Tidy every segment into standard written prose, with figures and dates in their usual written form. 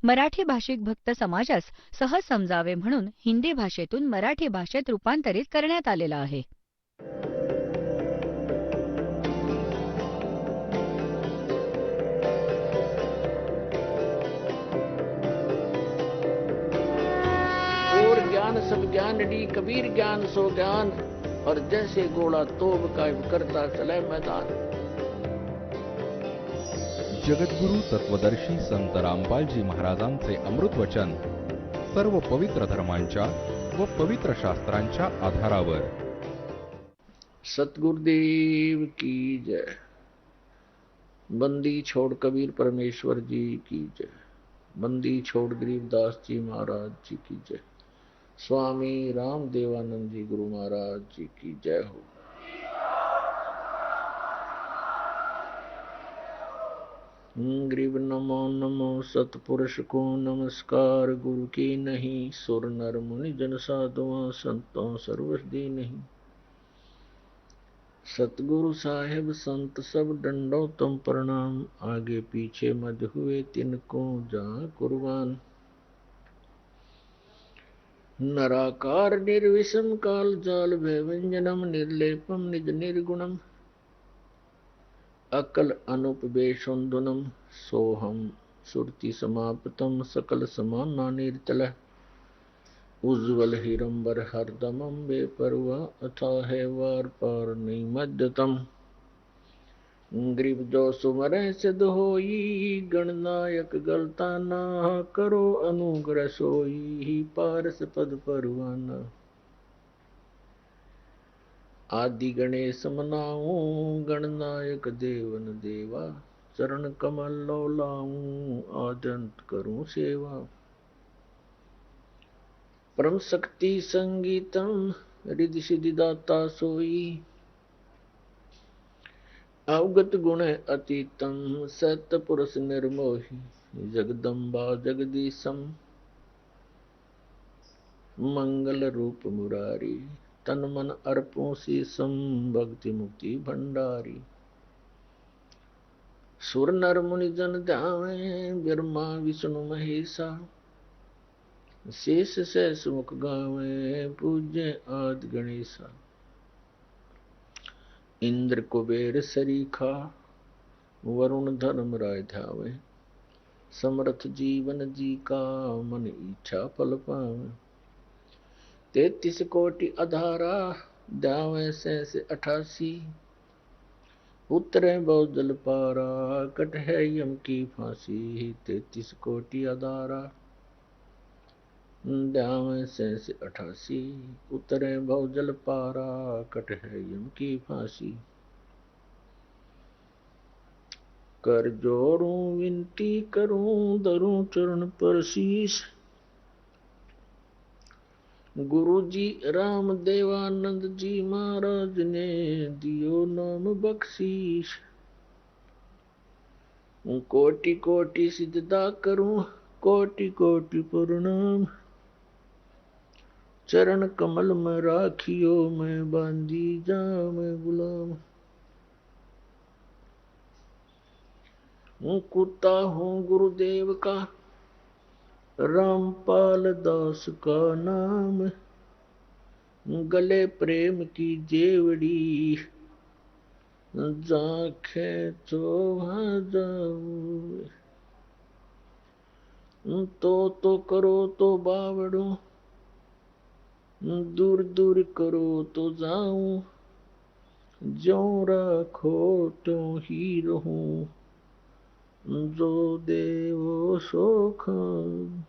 मराठी भाषिक भक्त समाजास सहज समजावे म्हणून हिंदी भाषेतून मराठी भाषेत रूपांतरित करण्यात आलेला आहे. और ज्ञान सब ज्ञानडी कबीर ज्ञान सो ज्ञान, और जैसे घोड़ा तोब कायम करता चले मैदान. जगद्गुरु तत्वदर्शी संत रामपालजी महाराजांचे अमृत वचन सर्व पवित्र धर्मांच्या व पवित्र शास्त्रांच्या आधारावर. सतगुरुदेव की जय. बंदी छोड़ कबीर परमेश्वर जी की जय. बंदी छोड़ गरीबदास जी महाराज जी की जय. स्वामी रामदेवानंद जी गुरु महाराज जी की जय हो. गरीब नमो नमो सतपुरुष को नमस्कार, गुरु की नहीं सुर नर मुनि जन साधुआ संतों सर्वस दी नहीं. सतगुरु साहेब संत सब डंडो तुम प्रणाम, आगे पीछे मत हुए तिनको जा कुर्बान. नराकार निर्विषम काल जाल भयव्यंजनम, निर्लेपम निज निर्गुणम, अकल अनुपवेशुंधुनम, सोहम सुरति समाप्तम, सकल समाना निर्तल, उज्ज्वल हिरंबर हरदमम, बेपरवा अथाह वार पार निमद्यतम. गरीब जो सुमरे सिद्ध होई, गणनायक गलता ना, करो अनुग्रह सोई, पारस पद परवाना. आदि गणेश मनाऊं, गणनायक देवन देवा, चरण कमल लो लाऊं, आद्यंत करूं सेवा. परम शक्ति संगीतम, रिद्धि सिद्धि दाता सोई, अवगत गुण अतीतम, सत पुरुष निर्मोही, जगदम्बा जगदीशम, मंगल रूप मुरारी, तन मन अर्पों शीसम, भक्ति मुक्ति भंडारी. सुर नर मुनि जन ध्यावे, ब्रह्मा विष्णु महेशा, शेष सहस मुख गावे, पूज्य आदि गणेशा. इंद्र कुबेर सरीखा, वरुण धर्म राय ध्यावे, समर्थ जीवन जी का, मन इच्छा फल पावे. 33 कोटि अधारा, ध्यावे सहस 88, उतरे बहुजल पारा, कट है यम की फांसी. 33 कोटि अधारा, ध्यावे सहस 88, उतरे बहुजल पारा, कट है यम की फांसी. कर जोड़ूं विनती करूं, धरूं चरण पर शीश, गुरु जी राम देवानंद जी महाराज ने दियो नाम बख्शीश. कोटि कोटि सिजदा करूं, कोटि कोटि प्रणाम, चरण कमल में राखियो, मैं बांधी जाऊं गुलाम. कुत्ता हूँ गुरुदेव का, रामपाल दास का नाम, गले प्रेम की जेवड़ी, जाखे तो वहाँ जाऊं. तो करो तो बावड़ो, दूर दूर करो तो जाऊं, ज्यों राखो त्यों ही रहूं, जो देवो सो खाऊं.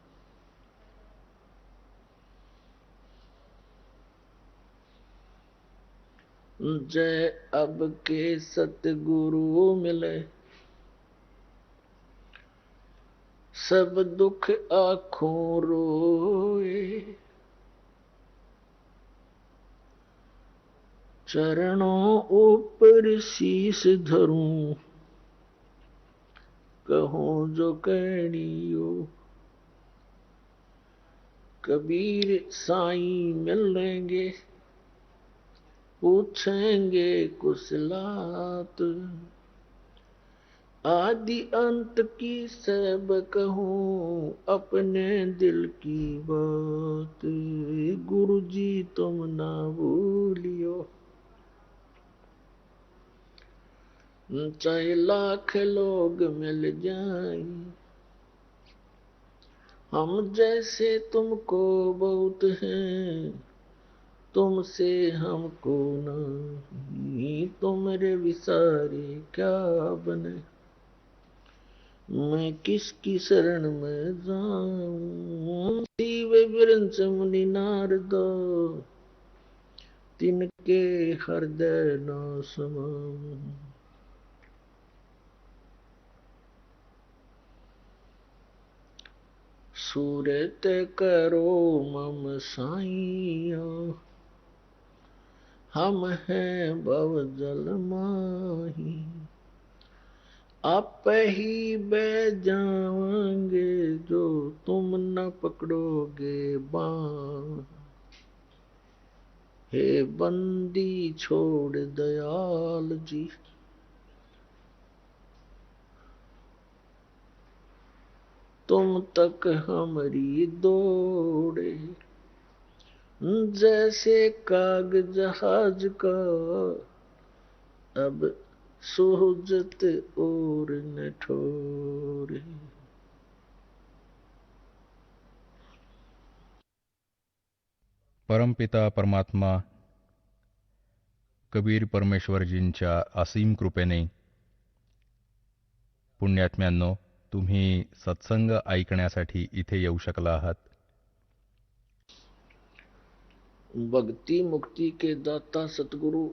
जय अब के सतगुरु मिले, सब दुख आँखों रोए, चरणों ऊपर शीश धरूं, कहूं जो कहनियो. कबीर साईं मिलेंगे, पूछेंगे कुशलात, आदि अंत की सब कहूँ अपने दिल की बात, गुरु जी तुम ना भूलियो। चाहे लाख लोग मिल जाएं, हम जैसे तुमको बहुत हैं, तुमसे हमको नहीं, तुमरे विसारे क्या बने। मैं किसकी शरण में जाऊं, दिव्य विरंच मुनि नारद, तिनके हृदय न समाऊं। सूरत करो मम साइया, हम हैं भव जल माही। आप ही बह जाएंगे जो तुम न पकड़ोगे बाण। हे बंदी छोड़ दयाल जी, तुम तक हमारी दौड़े। जैसे काग जहाज का अब सोहजत और न ठोरे। परमपिता परमात्मा कबीर परमेश्वरजींच्या असीम कृपेने पुण्यात्म्यांनो, तुम्ही सत्संग ऐकण्यासाठी इथे येऊ शकला आहात. भक्ति मुक्ति के दाता सतगुरु,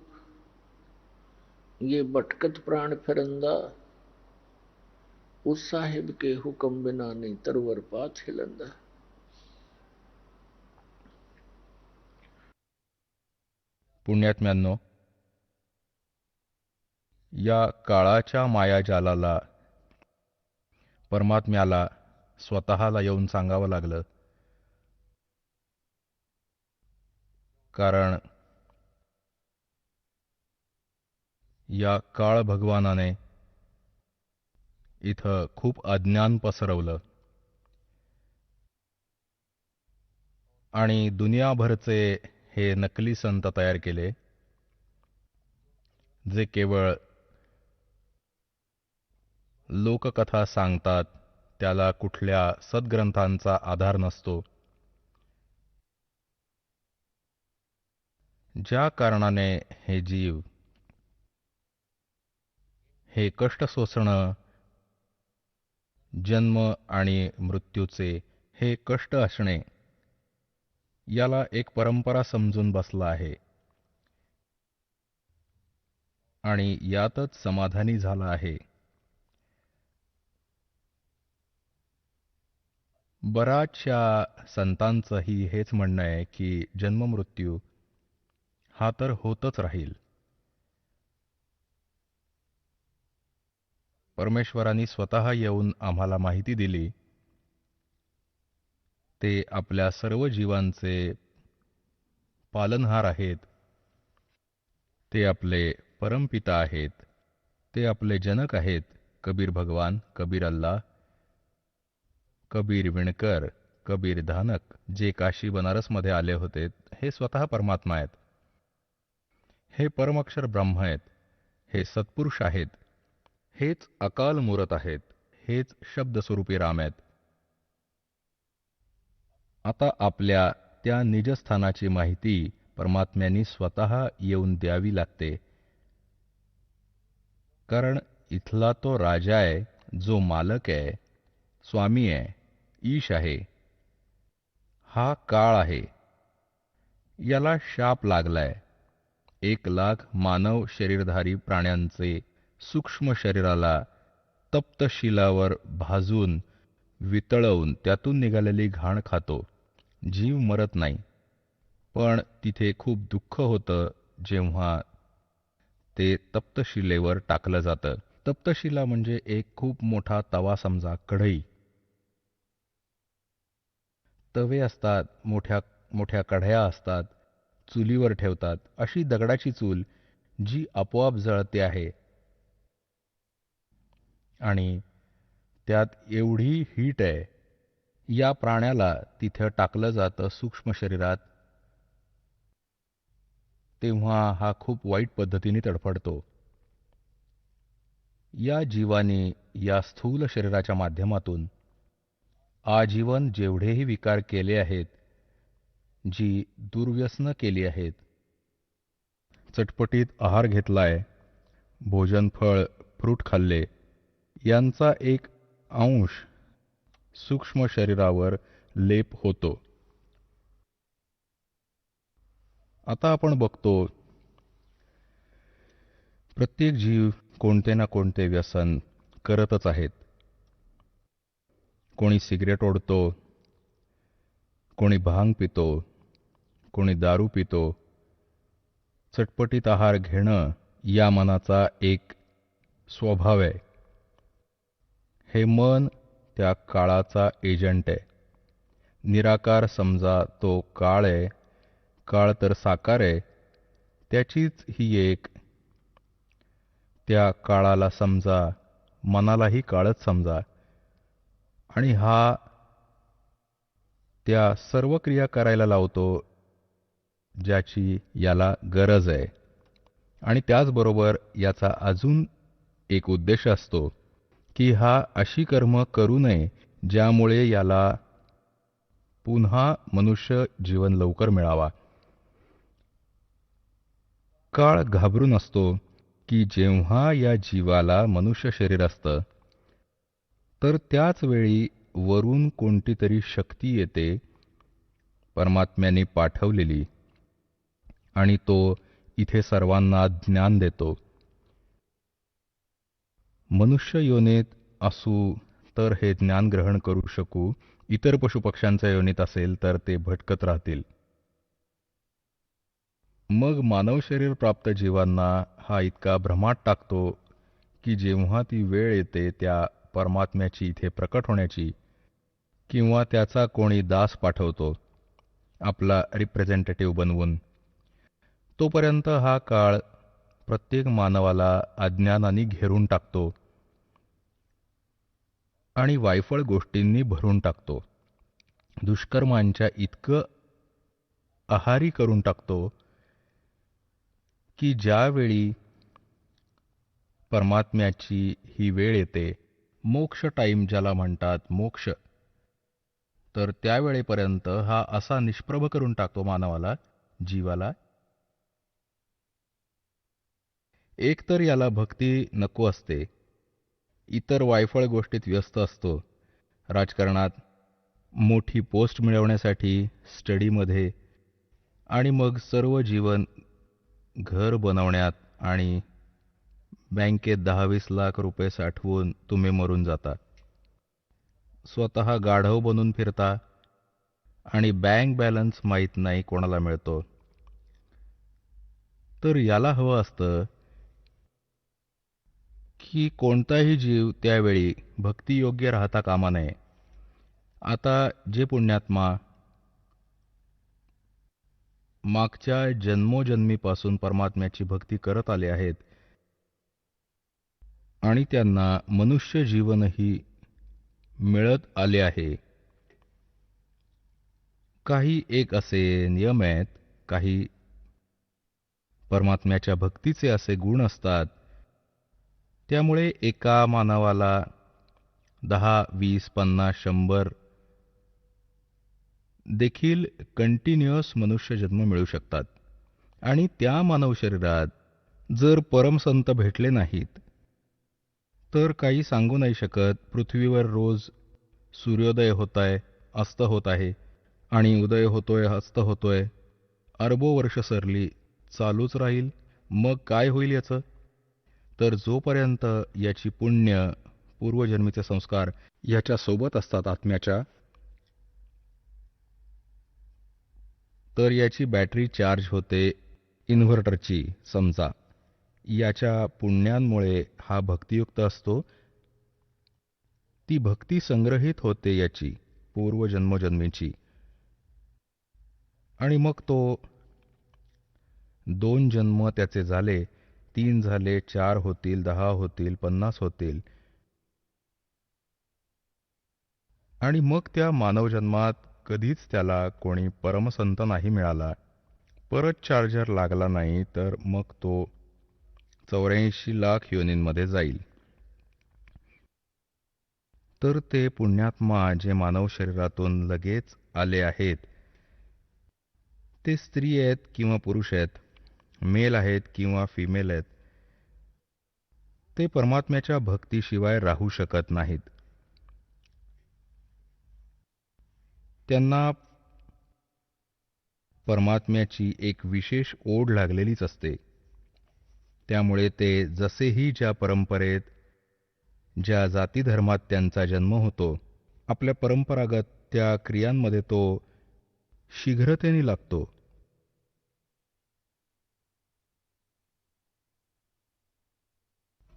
ये भटकत प्राण फिरंदा, उस साहिब के हुक्म बिना नहीं तरवर पाथ हिलंदा। पुण्यात्म्यांनो, या काळाच्या मायाजालाला परमात्म्याला स्वतःला येऊन सांगावं लागलं, कारण या काळ भगवानाने इथं खूप अज्ञान पसरवलं आणि दुनियाभरचे हे नकली संत तयार केले, जे केवळ लोककथा सांगतात, त्याला कुठल्या सद्ग्रंथांचा आधार नसतो. ज्या कारणाने हे जीव हे कष्ट सोसणं, जन्म आणि मृत्यूचे हे कष्ट असणे, याला एक परंपरा समजून बसला आहे आणि यातच समाधानी झाला आहे. बऱ्याचशा संतांचंही हेच म्हणणं आहे की जन्ममृत्यू हा तर होतच राहील. परमेश्वरांनी स्वतः येऊन आम्हाला माहिती दिली, ते आपल्या सर्व जीवांचे पालनहार आहेत, ते आपले परमपिता आहेत, ते आपले जनक आहेत. कबीर भगवान, कबीर अल्लाह, कबीर विणकर, कबीर धानक, जे काशी बनारसमध्ये आले होते, हे स्वतः परमात्मा आहेत. हे परमक्षर ब्रह्म आहेत, हे सत्पुरुष आहेत, हेच अकाल मूरत आहेत, हेच शब्दस्वरूपी राम आहेत. आता आपल्या त्या निजस्थानाची माहिती परमात्म्यांनी स्वतः येऊन द्यावी लागते, कारण इथला तो राजा आहे, जो मालक आहे, स्वामी आहे, ईश आहे. हा काळ आहे, याला शाप लागलाय. 1,00,000 मानव शरीरधारी प्राण्यांचे सूक्ष्म शरीराला तप्तशिलावर भाजून वितळवून त्यातून निघालेली घाण खातो. जीव मरत नाही, पण तिथे खूप दुःख होतं जेव्हा ते तप्तशिलेवर टाकलं जातं. तप्तशिला म्हणजे एक खूप मोठा तवा, समजा कढई. तवे असतात, मोठ्या मोठ्या कढया असतात, चुलीवर ठेवतात. अशी दगडाची चूल जी आपोआप जळते आहे. आणि त्यात एवढी हीट आहे, या प्राण्याला तिथं टाकलं जातं सूक्ष्म शरीरात, तेव्हा हा खूप वाईट पद्धतीने तडफडतो. या जीवाने या स्थूल शरीराच्या माध्यमातून आजीवन जेवढेही विकार केले आहेत, जी दुर्व्यसनं केली आहेत, चटपटीत आहार घेतलाय, भोजन फळ फ्रूट खाल्ले, यांचा एक अंश सूक्ष्म शरीरावर लेप होतो. आता आपण बघतो, प्रत्येक जीव कोणते ना कोणते व्यसन करतच आहेत. कोणी सिगरेट ओढतो, कोणी भांग पितो, कोणी दारू पितो. चटपटीत आहार घेणं या मनाचा एक स्वभाव आहे. हे मन त्या काळाचा एजंट आहे. निराकार समजा तो काळ आहे, काळ तर साकार आहे, त्याचीच ही एक. त्या काळाला समजा, मनालाही काळच समजा, आणि हा त्या सर्व क्रिया करायला लावतो ज्याची याला गरज आहे. आणि त्याचबरोबर याचा अजून एक उद्देश असतो की हा अशी कर्म करू नये ज्यामुळे याला पुन्हा मनुष्य जीवन लवकर मिळावा. काळ घाबरून असतो की जेव्हा या जीवाला मनुष्य शरीर असतं, तर त्याच वेळी वरून कोणती तरी शक्ती येते, परमात्म्याने पाठवलेली, आणि तो इथे सर्वांना ज्ञान देतो. मनुष्य योनीत असू तर हे ज्ञान ग्रहण करू शकू, इतर पशुपक्ष्यांच्या योनीत असेल तर ते भटकत राहतील. मग मानव शरीर प्राप्त जीवांना हा इतका भ्रमात टाकतो की जेव्हा ती वेळ येते त्या परमात्म्याची इथे प्रकट होण्याची, किंवा त्याचा कोणी दास पाठवतो आपला रिप्रेझेंटेटिव्ह बनवून, तोपर्यंत हा काळ प्रत्येक मानवाला अज्ञानाने घेरून टाकतो आणि वायफळ गोष्टींनी भरून टाकतो. दुष्कर्मांच्या इतकं आहारी करून टाकतो की ज्यावेळी परमात्म्याची ही वेळ येते, मोक्ष टाईम ज्याला म्हणतात, मोक्ष, तर त्यावेळेपर्यंत हा असा निष्प्रभ करून टाकतो मानवाला, जीवाला. एक तर याला भक्ती नको असते, इतर वायफळ गोष्टीत व्यस्त असतो, राजकारणात मोठी पोस्ट मिळवण्यासाठी, स्टडीमध्ये, आणि मग सर्व जीवन घर बनवण्यात आणि बँकेत 10-20 लाख रुपये साठवून तुम्ही मरून जाता. स्वतः गाढव बनून फिरता आणि बँक बॅलन्स माहीत नाही कोणाला मिळतो. तर याला हवं असतं की कोणताही जीव त्यावेळी भक्तियोग्य राहता कामा नये. आता जे पुण्यात्मा मागच्या जन्मोजन्मीपासून परमात्म्याची भक्ती करत आले आहेत आणि त्यांना मनुष्य जीवनही मिळत आले आहे, काही एक असे नियम आहेत, काही परमात्म्याच्या भक्तीचे असे गुण असतात, त्यामुळे एका मानवाला 10, 20, 50, 100 देखील कंटिन्युअस मनुष्य जन्म मिळू शकतात. आणि त्या मानव शरीरात जर परमसंत भेटले नाहीत, तर काही सांगू नाही शकत. पृथ्वीवर रोज सूर्योदय होत आहे, अस्त होत आहे, आणि उदय होतोय, अस्त होतोय, अरबो वर्ष सरली, चालूच राहील. मग काय होईल याचं? तर जोपर्यंत याची पुण्य, पूर्वजन्मीचे संस्कार याच्या सोबत असतात आत्म्याच्या, तर याची बॅटरी चार्ज होते इन्व्हर्टरची समजा. याच्या पुण्यांमुळे हा भक्तियुक्त असतो. ती भक्ती संग्रहित होते याची पूर्वजन्मोजन्मीची, आणि मग तो 2 जन्म त्याचे झाले, 3 झाले, 4 होतील, 10 होतील, 50 होतील, आणि मग त्या मानवजन्मात कधीच त्याला कोणी परमसंत नाही मिळाला, परत चार्जर लागला नाही, तर मग तो 84 लाख योनींमध्ये जाईल. तर ते पुण्यात्मा जे मानव शरीरातून लगेच आले आहेत, ते स्त्री आहेत किंवा पुरुष आहेत, मेल आहेत किंवा फिमेल आहेत, ते परमात्म्याच्या भक्तीशिवाय राहू शकत नाहीत. त्यांना परमात्म्याची एक विशेष ओढ लागलेलीच असते. त्यामुळे ते जसेही ज्या परंपरेत, ज्या जातीधर्मात त्यांचा जन्म होतो, आपल्या परंपरागत त्या क्रियांमध्ये तो शीघ्रतेने लागतो.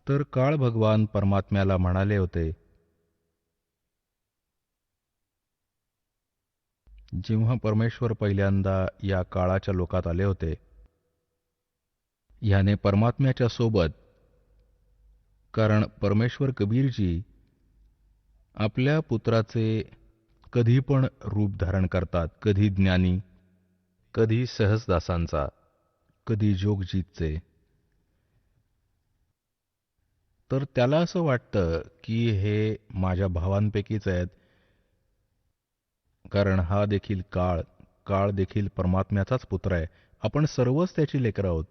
तर काळ भगवान परमात्म्याला म्हणाले होते, जेव्हा परमेश्वर पहिल्यांदा या काळाच्या लोकात आले होते, ह्याने परमात्म्याच्या सोबत, कारण परमेश्वर कबीरजी आपल्या पुत्राचे कधी पण रूप धारण करतात, कधी ज्ञानी, कधी सहजदासांचा, कधी जोगजीतचे. तर त्याला असं वाटतं की हे माझ्या भावांपैकीच आहेत, कारण हा देखील काळ, काळ देखील परमात्म्याचाच पुत्र आहे. आपण सर्वच त्याची लेकरं आहोत.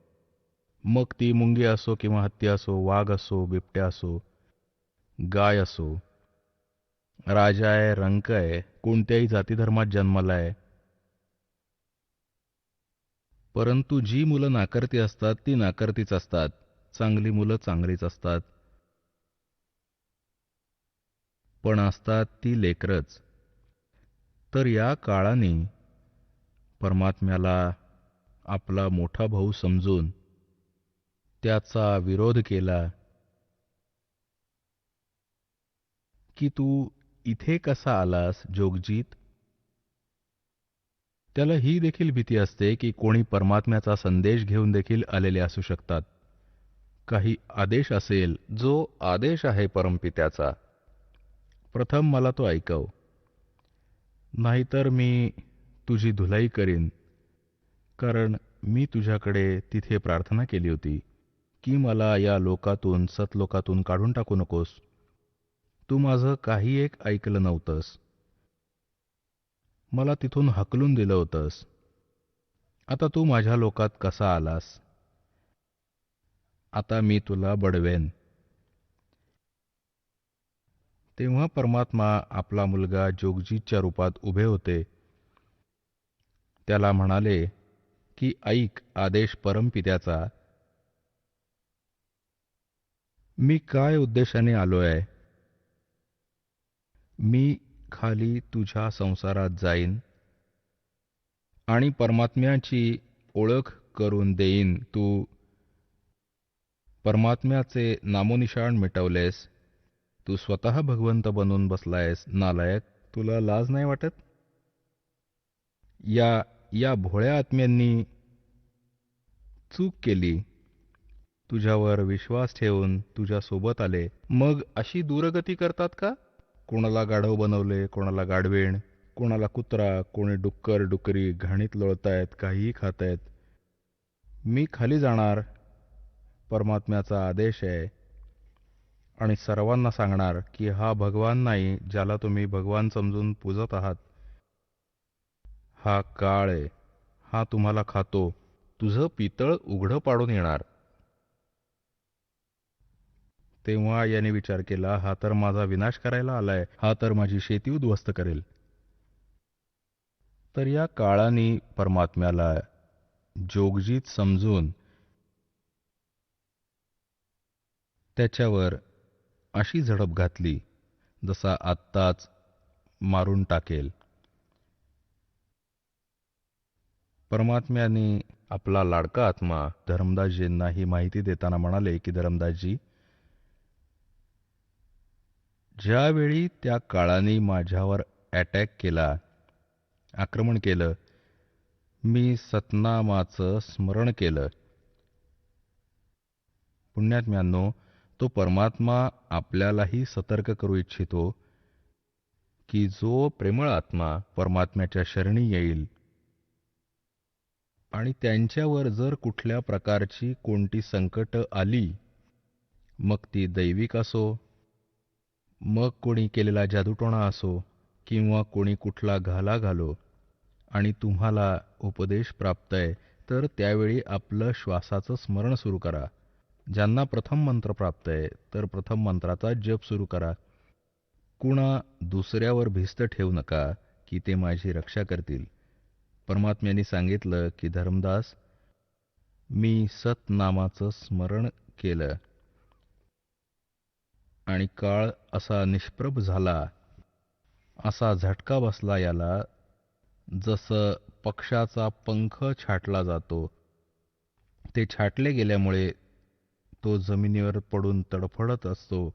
मग ती मुंगी असो किंवा हत्ती असो, वाघ असो, बिबट्या असो, गाय असो, राजा आहे, रंक आहे, कोणत्याही जातीधर्मात जन्माला आहे. परंतु जी मुलं नाकर्ती असतात ती नाकर्तीच असतात, चांगली मुलं चांगलीच असतात, पण असतात ती लेकरच. तर या काळाने परमात्म्याला आपला मोठा भाऊ समजून त्याचा विरोध केला की तू इथे कसा आलास जोगजीत. त्याला ही देखील भीती असते की कोणी परमात्म्याचा संदेश घेऊन देखील आलेले असू शकतात. काही आदेश असेल, जो आदेश आहे परमपित्याचा, प्रथम मला तो ऐकव, नाहीतर मी तुझी धुलाई करीन. कारण मी तुझ्याकडे तिथे प्रार्थना केली होती की मला या लोकातून, सतलोकातून काढून टाकू नकोस. तू माझं काही एक ऐकलं नव्हतंस, मला तिथून हकलून दिलं होतंस. आता तू माझ्या लोकात कसा आलास? आता मी तुला बडवेन. तेव्हा परमात्मा आपला मुलगा जोगजीतच्या रूपात उभे होते. त्याला म्हणाले की ऐक आदेश परमपित्याचा. मी काय उद्देशाने आलोय? मी खाली तुझ्या संसारात जाईन आणि परमात्म्याची ओळख करून देईन. तू परमात्म्याचे नामोनिशाण मिटवलेस. तू स्वतः भगवंत बनून बसलायस. नालायक, तुला लाज नाही वाटत? या या भोळ्या आत्म्यांनी चूक केली, तुझ्यावर विश्वास ठेवून तुझ्या सोबत आले, मग अशी दूरगती करतात का? कोणाला गाढव बनवले, कोणाला गाढवेण, कोणाला कुत्रा, कोणी डुक्कर डुकरी घाणीत लोळतायत, काहीही खातायत. मी खाली जाणार, परमात्म्याचा आदेश आहे, आणि सर्वांना सांगणार की हा भगवान नाही ज्याला तुम्ही भगवान समजून पूजत आहात. हा काळ आहे, हा तुम्हाला खातो. तुझं पितळ उघडं पाडून येणार. तेव्हा याने विचार केला, हा तर माझा विनाश करायला आलाय, हा तर माझी शेती उद्ध्वस्त करेल. तर या काळाने परमात्म्याला जोगजीत समजून त्याच्यावर अशी झडप घातली जसा आत्ताच मारून टाकेल. परमात्म्याने आपला लाडका आत्मा धर्मदासजींना ही माहिती देताना म्हणाले की धर्मदासजी, ज्यावेळी त्या काळाने माझ्यावर अटॅक केला, आक्रमण केलं, मी सतनामाचं स्मरण केलं. पुण्यात्म्यांनो, तो परमात्मा आपल्यालाही सतर्क करू इच्छितो की जो प्रेमळ आत्मा परमात्म्याच्या शरणी येईल आणि त्यांच्यावर जर कुठल्या प्रकारची कोणती संकट आली, मग ती दैविक असो, मग कोणी केलेला जादूटोणा असो, किंवा कोणी कुठला घाला घालो, आणि तुम्हाला उपदेश प्राप्त आहे, तर त्यावेळी आपलं श्वासाचं स्मरण सुरू करा. ज्यांना प्रथम मंत्र प्राप्त आहे, तर प्रथम मंत्राचा जप सुरू करा. कुणा दुसऱ्यावर भिस्त ठेवू नका की ते माझी रक्षा करतील. परमात्म्यांनी सांगितलं की धर्मदास, मी सतनामाचं स्मरण केलं आणि काळ असा निष्प्रभ झाला, असा झटका बसला याला, जसं पक्षाचा पंख छाटला जातो. ते छाटले गेल्यामुळे तो जमिनीवर पडून तडफडत असतो,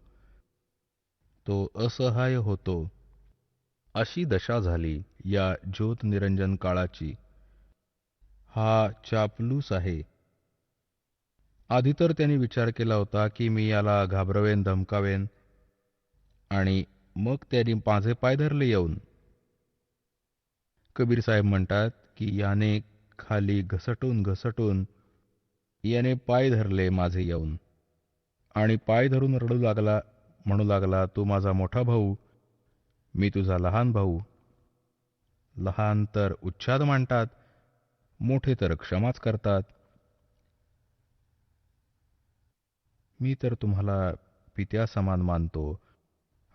तो असहाय्य होतो. अशी दशा झाली या ज्योत निरंजन काळाची. हा चापलूस आहे. आधी तर त्यांनी विचार केला होता की मी याला घाबरवेन, धमकावेन, आणि मग त्यांनी माझे पाय धरले येऊन. कबीर साहेब म्हणतात की याने खाली घसटून घसटून याने पाय धरले माझे येऊन, आणि पाय धरून रडू लागला, म्हणू लागला, तू माझा मोठा भाऊ, मी तुझा लहान भाऊ. लहान तर उच्छाद मांडतात, मोठे तर क्षमाच करतात. मी तर तुम्हाला पित्या समान मानतो,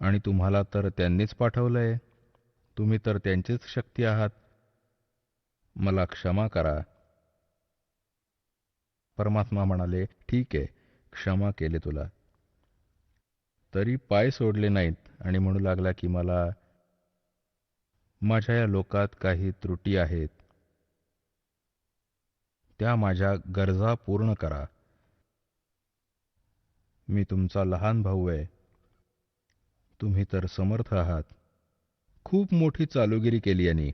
आणि तुम्हाला तर त्यांनीच पाठवलंय. तुम्ही तर त्यांचीच शक्ती आहात. मला क्षमा करा. परमात्मा म्हणाले, ठीक आहे, क्षमा केले तुला. तरी पाय सोडले नाहीत आणि म्हणू लागला की मला माझ्या या लोकात काही त्रुटी आहेत, त्या माझ्या गरजा पूर्ण करा. मी तुमचा लहान भाऊ आहे, तुम्ही तर समर्थ आहात. खूप मोठी चालुगिरी केली यांनी.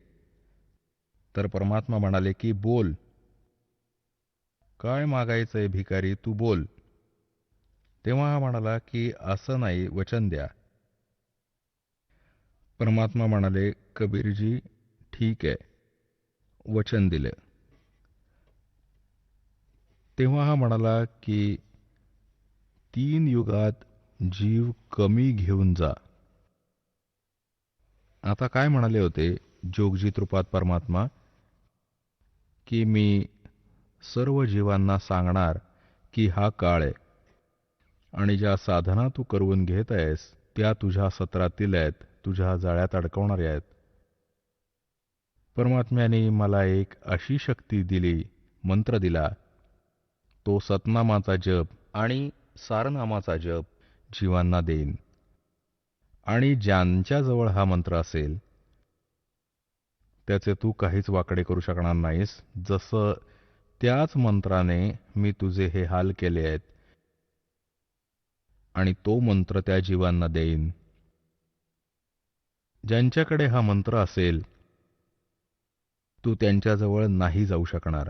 तर परमात्मा म्हणाले की बोल, काय मागायचंय भिकारी, तू बोल. तेव्हा हा म्हणाला की असं नाही, वचन द्या. परमात्मा म्हणाले, कबीरजी ठीक आहे, वचन दिले. तेव्हा हा म्हणाला की 3 युगात जीव कमी घेऊन जा. आता काय म्हणाले होते जोगजीत रूपात परमात्मा, की मी सर्व जीवांना सांगणार की हा काळ आहे, आणि ज्या साधना तू करून घेत आहेस त्या तुझ्या सत्रातील आहेत, तुझ्या जाळ्यात अडकवणाऱ्या आहेत. परमात्म्याने मला एक अशी शक्ती दिली, मंत्र दिला, तो सतनामाचा जप आणि सारनामाचा जप जीवांना देईन. आणि ज्यांच्याजवळ हा मंत्र असेल त्याचे तू काहीच वाकडे करू शकणार नाहीस. जसं त्याच मंत्राने मी तुझे हे हाल केले आहेत, आणि तो मंत्र त्या जीवांना देईन. ज्यांच्याकडे हा मंत्र असेल तू त्यांच्याजवळ नाही जाऊ शकणार,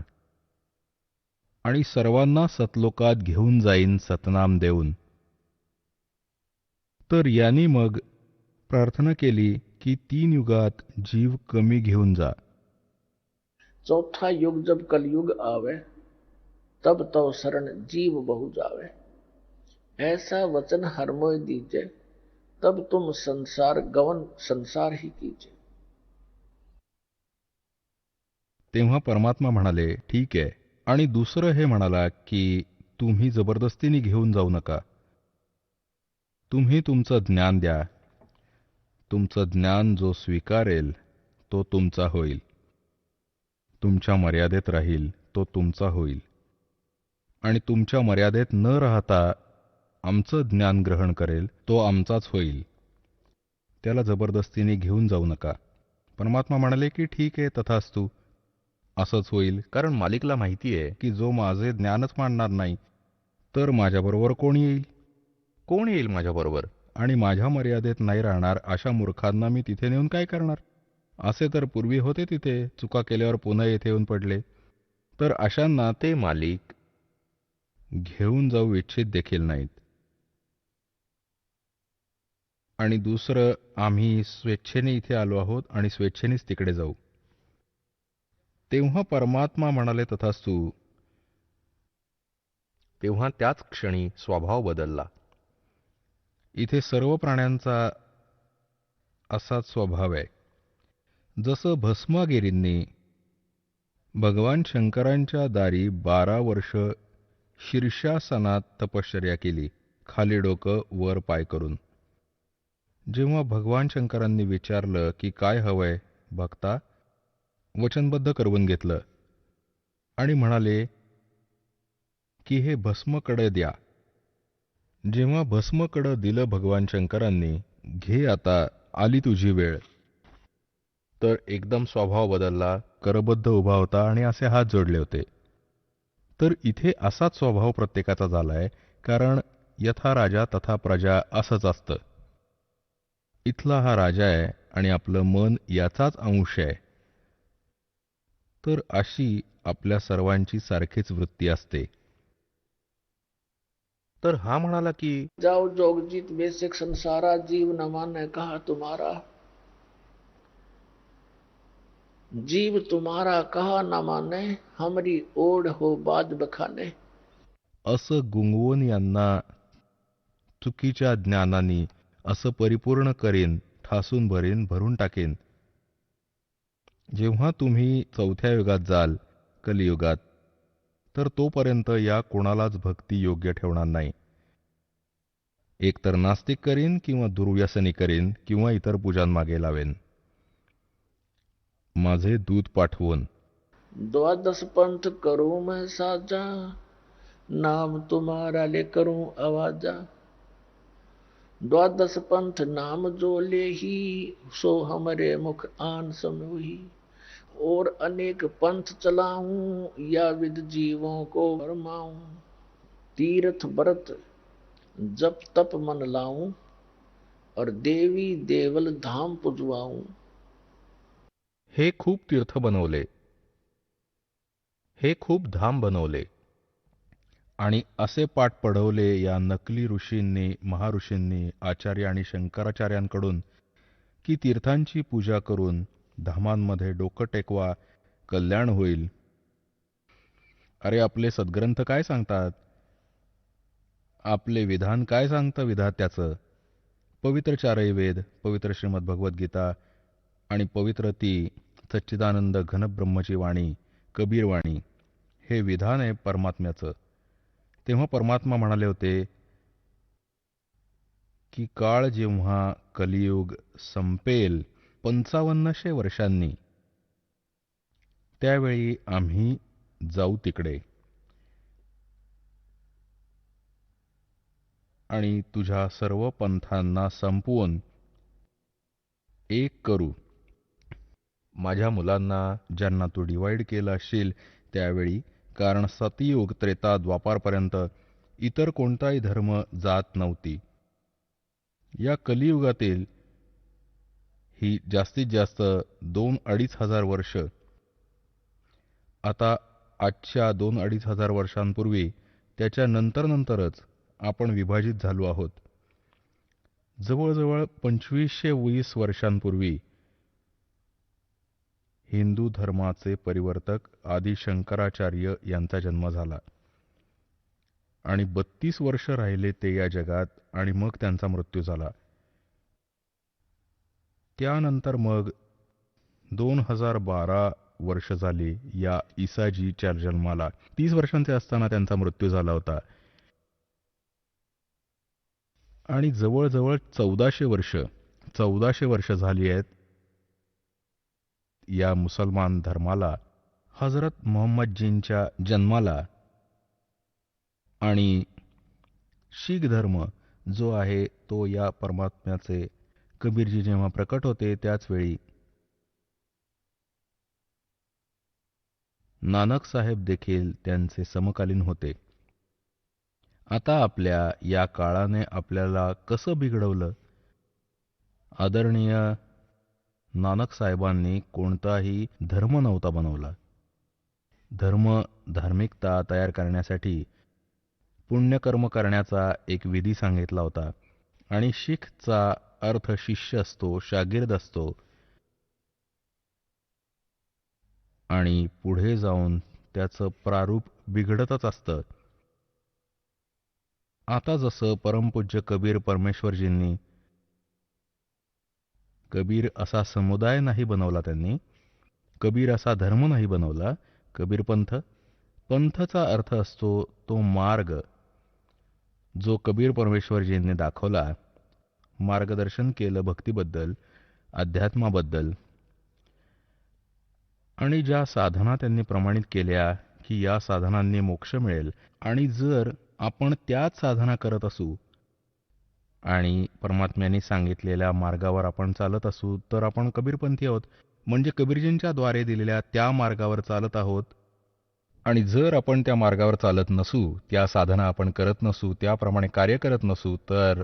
आणि सर्वांना सतलोकात घेऊन जाईन सतनाम देऊन. तर यांनी मग प्रार्थना केली की 3 युगात जीव कमी घेऊन जा. चौथा युग जब कलयुग आवे, तब तो शरण जीव बहु जावे. ऐसा वचन हर मोय दीजे, तब तुम संसार गवन संसार ही कीजे. तेव्हा परमात्मा म्हणाले, ठीक आहे. आणि दुसरं हे म्हणाला की तुम्ही जबरदस्तीने घेऊन जाऊ नका. तुम्ही तुमचं ज्ञान द्या. तुमचं ज्ञान जो स्वीकारेल तो तुमचा होईल, तुमच्या मर्यादेत राहील तो तुमचा होईल. आणि तुमच्या मर्यादेत न राहता आमचं ज्ञान ग्रहण करेल तो आमचाच होईल. त्याला जबरदस्तीने घेऊन जाऊ नका. परमात्मा म्हणाले की ठीक आहे, तथास्तु, असंच होईल. कारण मालिकला माहिती आहे की जो माझे ज्ञानच मानणार नाही, तर माझ्याबरोबर कोण येईल? कोण येईल माझ्याबरोबर? आणि माझ्या मर्यादेत नाही राहणार अशा मूर्खांना मी तिथे नेऊन काय करणार? असे तर पूर्वी होते तिथे, चुका केल्यावर पुन्हा येथे येऊन पडले. तर अशांना ते मालिक घेऊन जाऊ इच्छित देखील नाहीत. आणि दुसरं, आम्ही स्वेच्छेने इथे आलो आहोत आणि स्वेच्छेनेच तिकडे जाऊ. तेव्हा परमात्मा म्हणाले तथास्तु. तेव्हा त्याच क्षणी स्वभाव बदलला. इथे सर्व प्राण्यांचा असाच स्वभाव आहे. जसं भस्मागिरींनी भगवान शंकरांच्या दारी 12 वर्ष शीर्षासनात तपश्चर्या केली, खाली डोकं वर पाय करून. जेव्हा भगवान शंकरांनी विचारलं की काय हवंय भक्ता, वचनबद्ध करवून घेतलं आणि म्हणाले की हे भस्मकडे द्या. जेव्हा भस्मकडं दिलं भगवान शंकरांनी, घे आता, आली तुझी वेळ, तर एकदम स्वभाव बदलला, करबद्ध उभा होता आणि असे हात जोडले होते. तर इथे असाच स्वभाव प्रत्येकाचा झालाय, कारण यथा राजा तथा प्रजा असंच असतं. इथला हा राजा आहे आणि आपलं मन याचाच अंश आहे. तर अशी आपल्या सर्वांची सारखीच वृत्ती असते. तर हा म्हणाला की जाओ जोगजीत बेसिक संसारा, जीव न माने कहा तुम्हारा, जीव तुम्हारा कहा न माने, हमरी ओढ हो बाज बखाने. असं गुंगवून यांना चुकीच्या ज्ञानानी असं परिपूर्ण करीन, ठासून भरीन, भरून टाकेन. जेव्हा तुम्ही 4थ्या युगात जाल, कलियुगात, तर तोपर्यंत या कोणालाच भक्ती योग्य ठेवणार नाही. एकतर नास्तिक करीन किंवा दुर्व्यसनी करीन किंवा इतर पूजांमागे लावेन. माझे दूत पाठवून. द्वादश पंथ करूं मैं साजा, नाम तुम्हारा ले करूं आवाजा. द्वादश पंथ नाम जो ले ही, सो हमरे मुख आन समूही. और अनेक पंथ चलाऊं, या विद जीवों को फरमाऊं. तीर्थ व्रत जप तप मन लाऊं, और देवी देवल धाम पुजवाऊं. हे खूप तीर्थ बनवले, हे खूप धाम बनवले आणि असे पाठ पढवले या नकली ऋषींनी, महाऋषींनी, आचार्य आणि शंकराचार्यांकडून की तीर्थांची पूजा करून धामांमध्ये डोकं टेकवा, कल्याण होईल. अरे आपले सद्ग्रंथ काय सांगतात? आपले विधान काय सांगतं विधात्याचं? पवित्र चारही वेद, पवित्र श्रीमद भगवद्गीता आणि पवित्र ती सच्चिदानंद घनब्रह्मची वाणी, कबीर वाणी, हे विधान आहे परमात्म्याचं. तेव्हा परमात्मा म्हणाले होते की काळ जेव्हा कलियुग संपेल 5500 वर्षांनी, त्यावेळी आम्ही जाऊ तिकडे आणि तुझ्या सर्व पंथांना संपवून एक करू. माझ्या मुलांना ज्यांना तू डिवाइड केलं असशील त्यावेळी, कारण सतयुग, त्रेता, द्वापारपर्यंत इतर कोणताही धर्म जात नव्हती. या कलियुगातील ही जास्तीत जास्त 2-2.5 हजार वर्ष. आता आजच्या 2-2.5 हजार वर्षांपूर्वी, त्याच्या नंतरच आपण विभाजित झालो आहोत. जवळजवळ 2520 वर्षांपूर्वी हिंदू धर्माचे परिवर्तक आदि शंकराचार्य यांचा जन्म झाला आणि 32 वर्ष राहिले ते या जगात आणि मग त्यांचा मृत्यू झाला. त्यानंतर मग 2012 वर्ष झाली या ईसाजीच्या जन्माला. 30 वर्षांचे असताना त्यांचा मृत्यू झाला होता आणि जवळजवळ 1400 वर्ष झाली आहेत या मुसलमान धर्माला, हजरत मोहम्मदजींच्या जन्माला. आणि शीख धर्म जो आहे तो या परमात्म्याचे कबीरजी जेव्हा प्रकट होते त्याचवेळी नानक साहेब देखील त्यांचे समकालीन होते. आता आपल्या या काळाने आपल्याला कसं बिघडवलं? आदरणीय नानक साहेबांनी कोणताही धर्म नव्हता बनवला. धार्मिकता तयार करण्यासाठी पुण्यकर्म करण्याचा एक विधी सांगितला होता आणि शीखचा अर्थ शिष्य असतो, शागिर्द असतो आणि पुढे जाऊन त्याचं प्रारूप बिघडतच असतं. आता जसं परमपूज्य कबीर परमेश्वरजींनी कबीर असा समुदाय नाही बनवला, त्यांनी कबीर असा धर्म नाही बनवला. कबीर पंथ, पंथचा अर्थ असतो तो मार्ग जो कबीर परमेश्वरजींनी दाखवला, मार्गदर्शन केलं भक्तीबद्दल, अध्यात्माबद्दल, आणि ज्या साधना त्यांनी प्रमाणित केल्या की या साधनांनी मोक्ष मिळेल, आणि जर आपण त्याच साधना करत असू आणि परमात्म्यांनी सांगितलेल्या मार्गावर आपण चालत असू तर आपण कबीरपंथी आहोत, म्हणजे कबीरजींच्या द्वारे दिलेल्या त्या मार्गावर चालत आहोत. आणि जर आपण त्या मार्गावर चालत नसू, त्या साधना आपण करत नसू, त्याप्रमाणे कार्य करत नसू, तर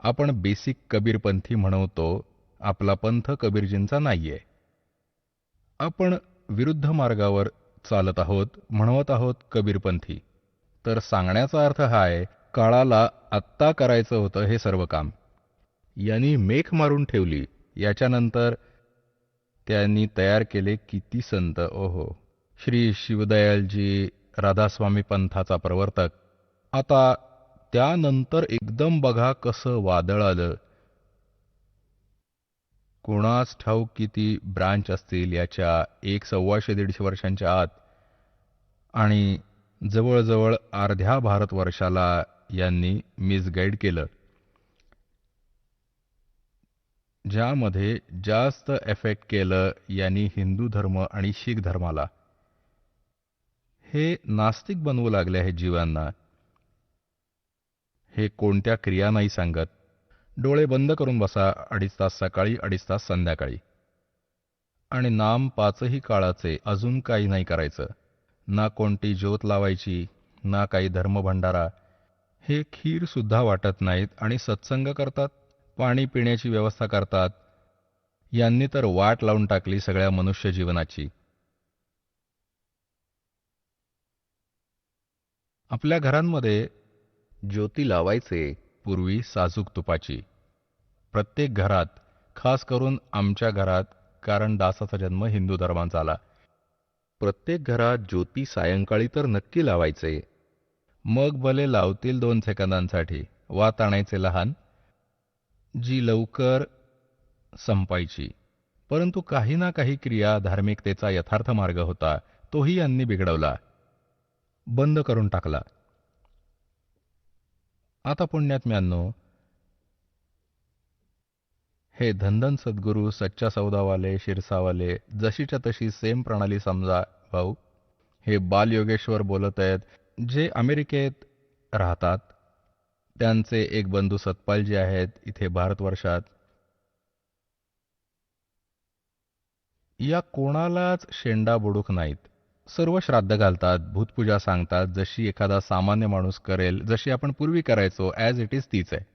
आपण बेसिक कबीरपंथी म्हणवतो. आपला पंथ कबीरजींचा नाहीये. आपण विरुद्ध मार्गावर चालत आहोत, म्हणवत आहोत कबीरपंथी. तर सांगण्याचा अर्थ हा आहे, काळाला आत्ता करायचं होतं हे सर्व काम. यांनी मेख मारून ठेवली, याच्यानंतर त्यांनी तयार केले किती संत. ओहो, श्री शिवदयालजी राधास्वामी पंथाचा प्रवर्तक. आता त्यानंतर एकदम बघा कसं वादळ आलं. कोणास ठाऊक किती ब्रांच असतील याच्या 100-125 वर्षांच्या आत, आणि जवळजवळ अर्ध्या भारतवर्षाला यांनी मिसगाईड केलं. ज्यामध्ये जास्त एफेक्ट केलं यांनी हिंदू धर्म आणि शीख धर्माला. हे नास्तिक बनवू लागले आहेत जीवांना. हे कोणत्या क्रिया नाही सांगत. डोळे बंद करून बसा 2.5 तास सकाळी, 2.5 तास संध्याकाळी, आणि नाम 5ही काळाचे, अजून काही नाही करायचं. ना कोणती ज्योत लावायची, ना काही धर्मभंडारा. हे खीर सुद्धा वाटत नाहीत आणि सत्संग करतात, पाणी पिण्याची व्यवस्था करतात. यांनी तर वाट लावून टाकली सगळ्या मनुष्य जीवनाची. आपल्या घरांमध्ये ज्योती लावायचे पूर्वी साजूक तुपाची. प्रत्येक घरात, खास करून आमच्या घरात, कारण दासाचा जन्म हिंदू धर्मात झाला, प्रत्येक घरात ज्योती सायंकाळी तर नक्की लावायचे. मग भले लावतील 2 सेकंदांसाठी, वात आणायचे लहान, जी लवकर संपायची. परंतु काही ना काही क्रिया धार्मिकतेचा यथार्थ मार्ग होता, तोही यांनी बिघडवला, बंद करून टाकला. आता पुण्यात्म्यांनो, हे धनधन सद्गुरू, सच्चा सौदावाले, शिरसावाले, जशीच्या तशी सेम प्रणाली समजा भाऊ. हे बालयोगेश्वर बोलत आहेत, जे अमेरिकेत राहतात. त्यांचे एक बंधू सतपालजी आहेत इथे भारतवर्षात. या कोणालाच शेंडा बुडूक नाहीत. सर्व श्राद्ध घालतात, भूतपूजा सांगतात, जशी एखादा सामान्य माणूस करेल, जशी आपण पूर्वी करायचो, ॲज इट इज तीच आहे.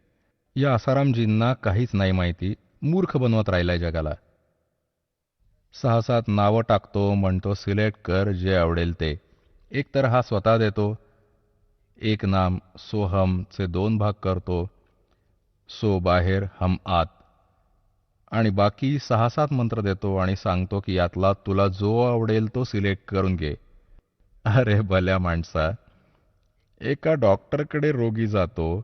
या आसारामजींना काहीच नाही माहिती, मूर्ख बनवत राहिलाय जगाला. 6-7 नावं टाकतो, म्हणतो सिलेक्ट कर जे आवडेल ते. एक तर हा स्वतः देतो, एक नाम सोहमचे 2 भाग करतो, सो बाहेर हम आत, आणि बाकी 6-7 मंत्र देतो आणि सांगतो की यातला तुला जो आवडेल तो सिलेक्ट करून घे. अरे भल्या माणसा, एका डॉक्टरकडे रोगी जातो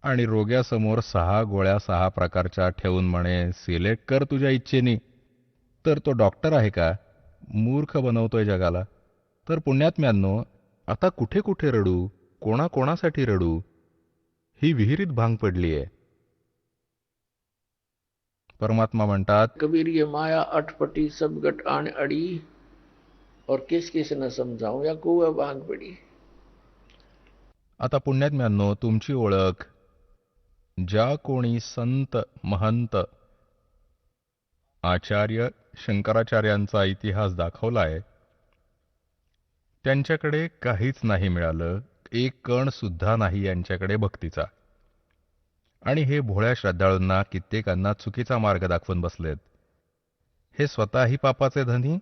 आणि रोग्यासमोर 6 गोळ्या 6 प्रकारच्या ठेवून म्हणे सिलेक्ट कर तुझ्या इच्छेनी, तर तो डॉक्टर आहे का? मूर्ख बनवतोय जगाला. तर पुण्यात्म्यांनो, आता कुठे कुठे रडू, कोणाकोणासाठी रडू? ही विहिरीत भांग पडलीये. परमात्मा म्हणतात, कबीर ये माया अटपटी सब गट आण अड़ी, और किस किस न समझाऊं या कुआ भांग पड़ी. आता पुण्यात्म्यांनो, तुमची ओळख ज्या कोणी संत महंत आचार्य शंकराचार्यांचा इतिहास दाखवलाय, त्यांच्याकडे काहीच नाही मिळालं, एक कण सुद्धा नाही यांच्याकडे भक्तीचा. आणि हे भोळ्या श्रद्धाळूंना, कित्येकांना चुकीचा मार्ग दाखवून बसलेत. हे स्वतःही पापाचे धनी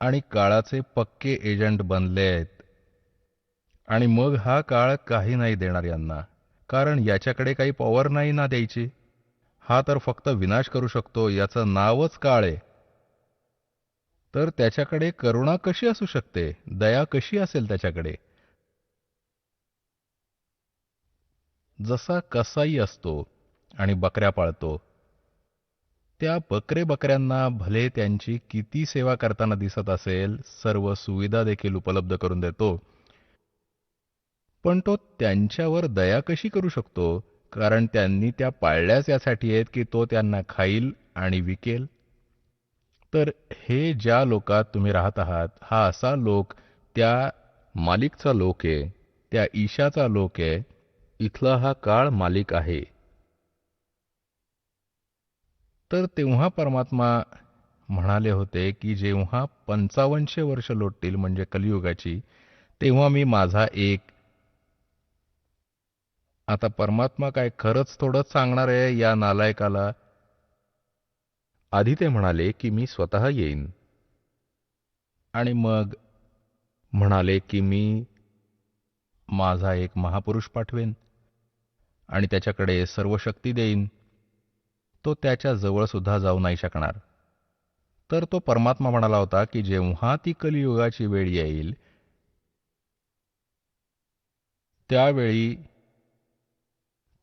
आणि काळाचे पक्के एजंट बनलेत. आणि मग हा काळ काही नाही देणार यांना. कारण याच्याकडे काही पॉवर नाही ना द्यायची. हा तर फक्त विनाश करू शकतो, याचं नावच काळ आहे. तर त्याच्याकडे करुणा कशी असू शकते, दया कशी असेल त्याच्याकडे? जसा कसाई असतो आणि बकऱ्या पाळतो, त्या बकऱ्यांना भले त्यांची किती सेवा करताना दिसत असेल, सर्व सुविधा देखील उपलब्ध करून देतो, पण तो त्यांच्यावर दया कशी करू शकतो? कारण त्यांनी त्या पाळल्याच यासाठी आहेत की तो त्यांना खाईल आणि विकेल. तर हे ज्या लोकात तुम्ही राहत आहात, हा असा लोक त्या मालिकचा लोक आहे, त्या ईशाचा लोक आहे. इथला हा काळ मालिक आहे. तर तेव्हा परमात्मा म्हणाले होते की जेव्हा 5500 वर्ष लोटतील म्हणजे कलियुगाची, तेव्हा मी माझा एक. आता परमात्मा काय खरंच थोडंच सांगणार आहे या नालायकाला? आधी ते म्हणाले की मी स्वतः येईन आणि मग म्हणाले की मी माझा एक महापुरुष पाठवेन आणि त्याच्याकडे सर्व शक्ती देईन. तो त्याच्या जवळ सुद्धा जाऊ नाही शकणार. तर तो परमात्मा म्हणाला होता की जेव्हा ती कलियुगाची वेळ येईल, त्यावेळी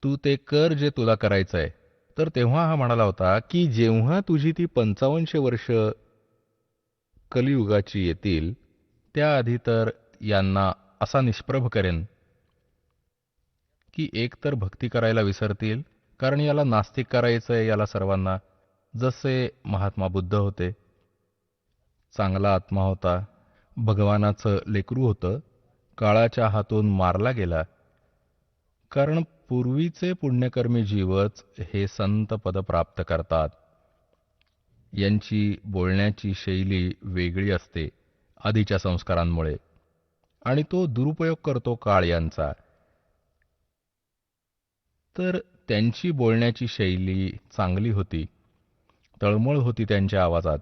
तू ते कर जे तुला करायचंय. तर तेव्हा हा म्हणाला होता की जेव्हा तुझी ती 5500 वर्ष कलियुगाची येतील, त्याआधी तर यांना असा निष्प्रभ करेन की एक तर भक्ती करायला विसरतील, कारण याला नास्तिक करायचंय याला सर्वांना. जसे महात्मा बुद्ध होते, चांगला आत्मा होता, भगवानाचं लेकरू होतं, काळाच्या हातून मारला गेला. कारण पूर्वीचे पुण्यकर्मी जीवच हे संत पद प्राप्त करतात. यांची बोलण्याची शैली वेगळी असते आधीच्या संस्कारांमुळे, आणि तो दुरुपयोग करतो काळ यांचा. तर त्यांची बोलण्याची शैली चांगली होती, तळमळ होती त्यांच्या आवाजात.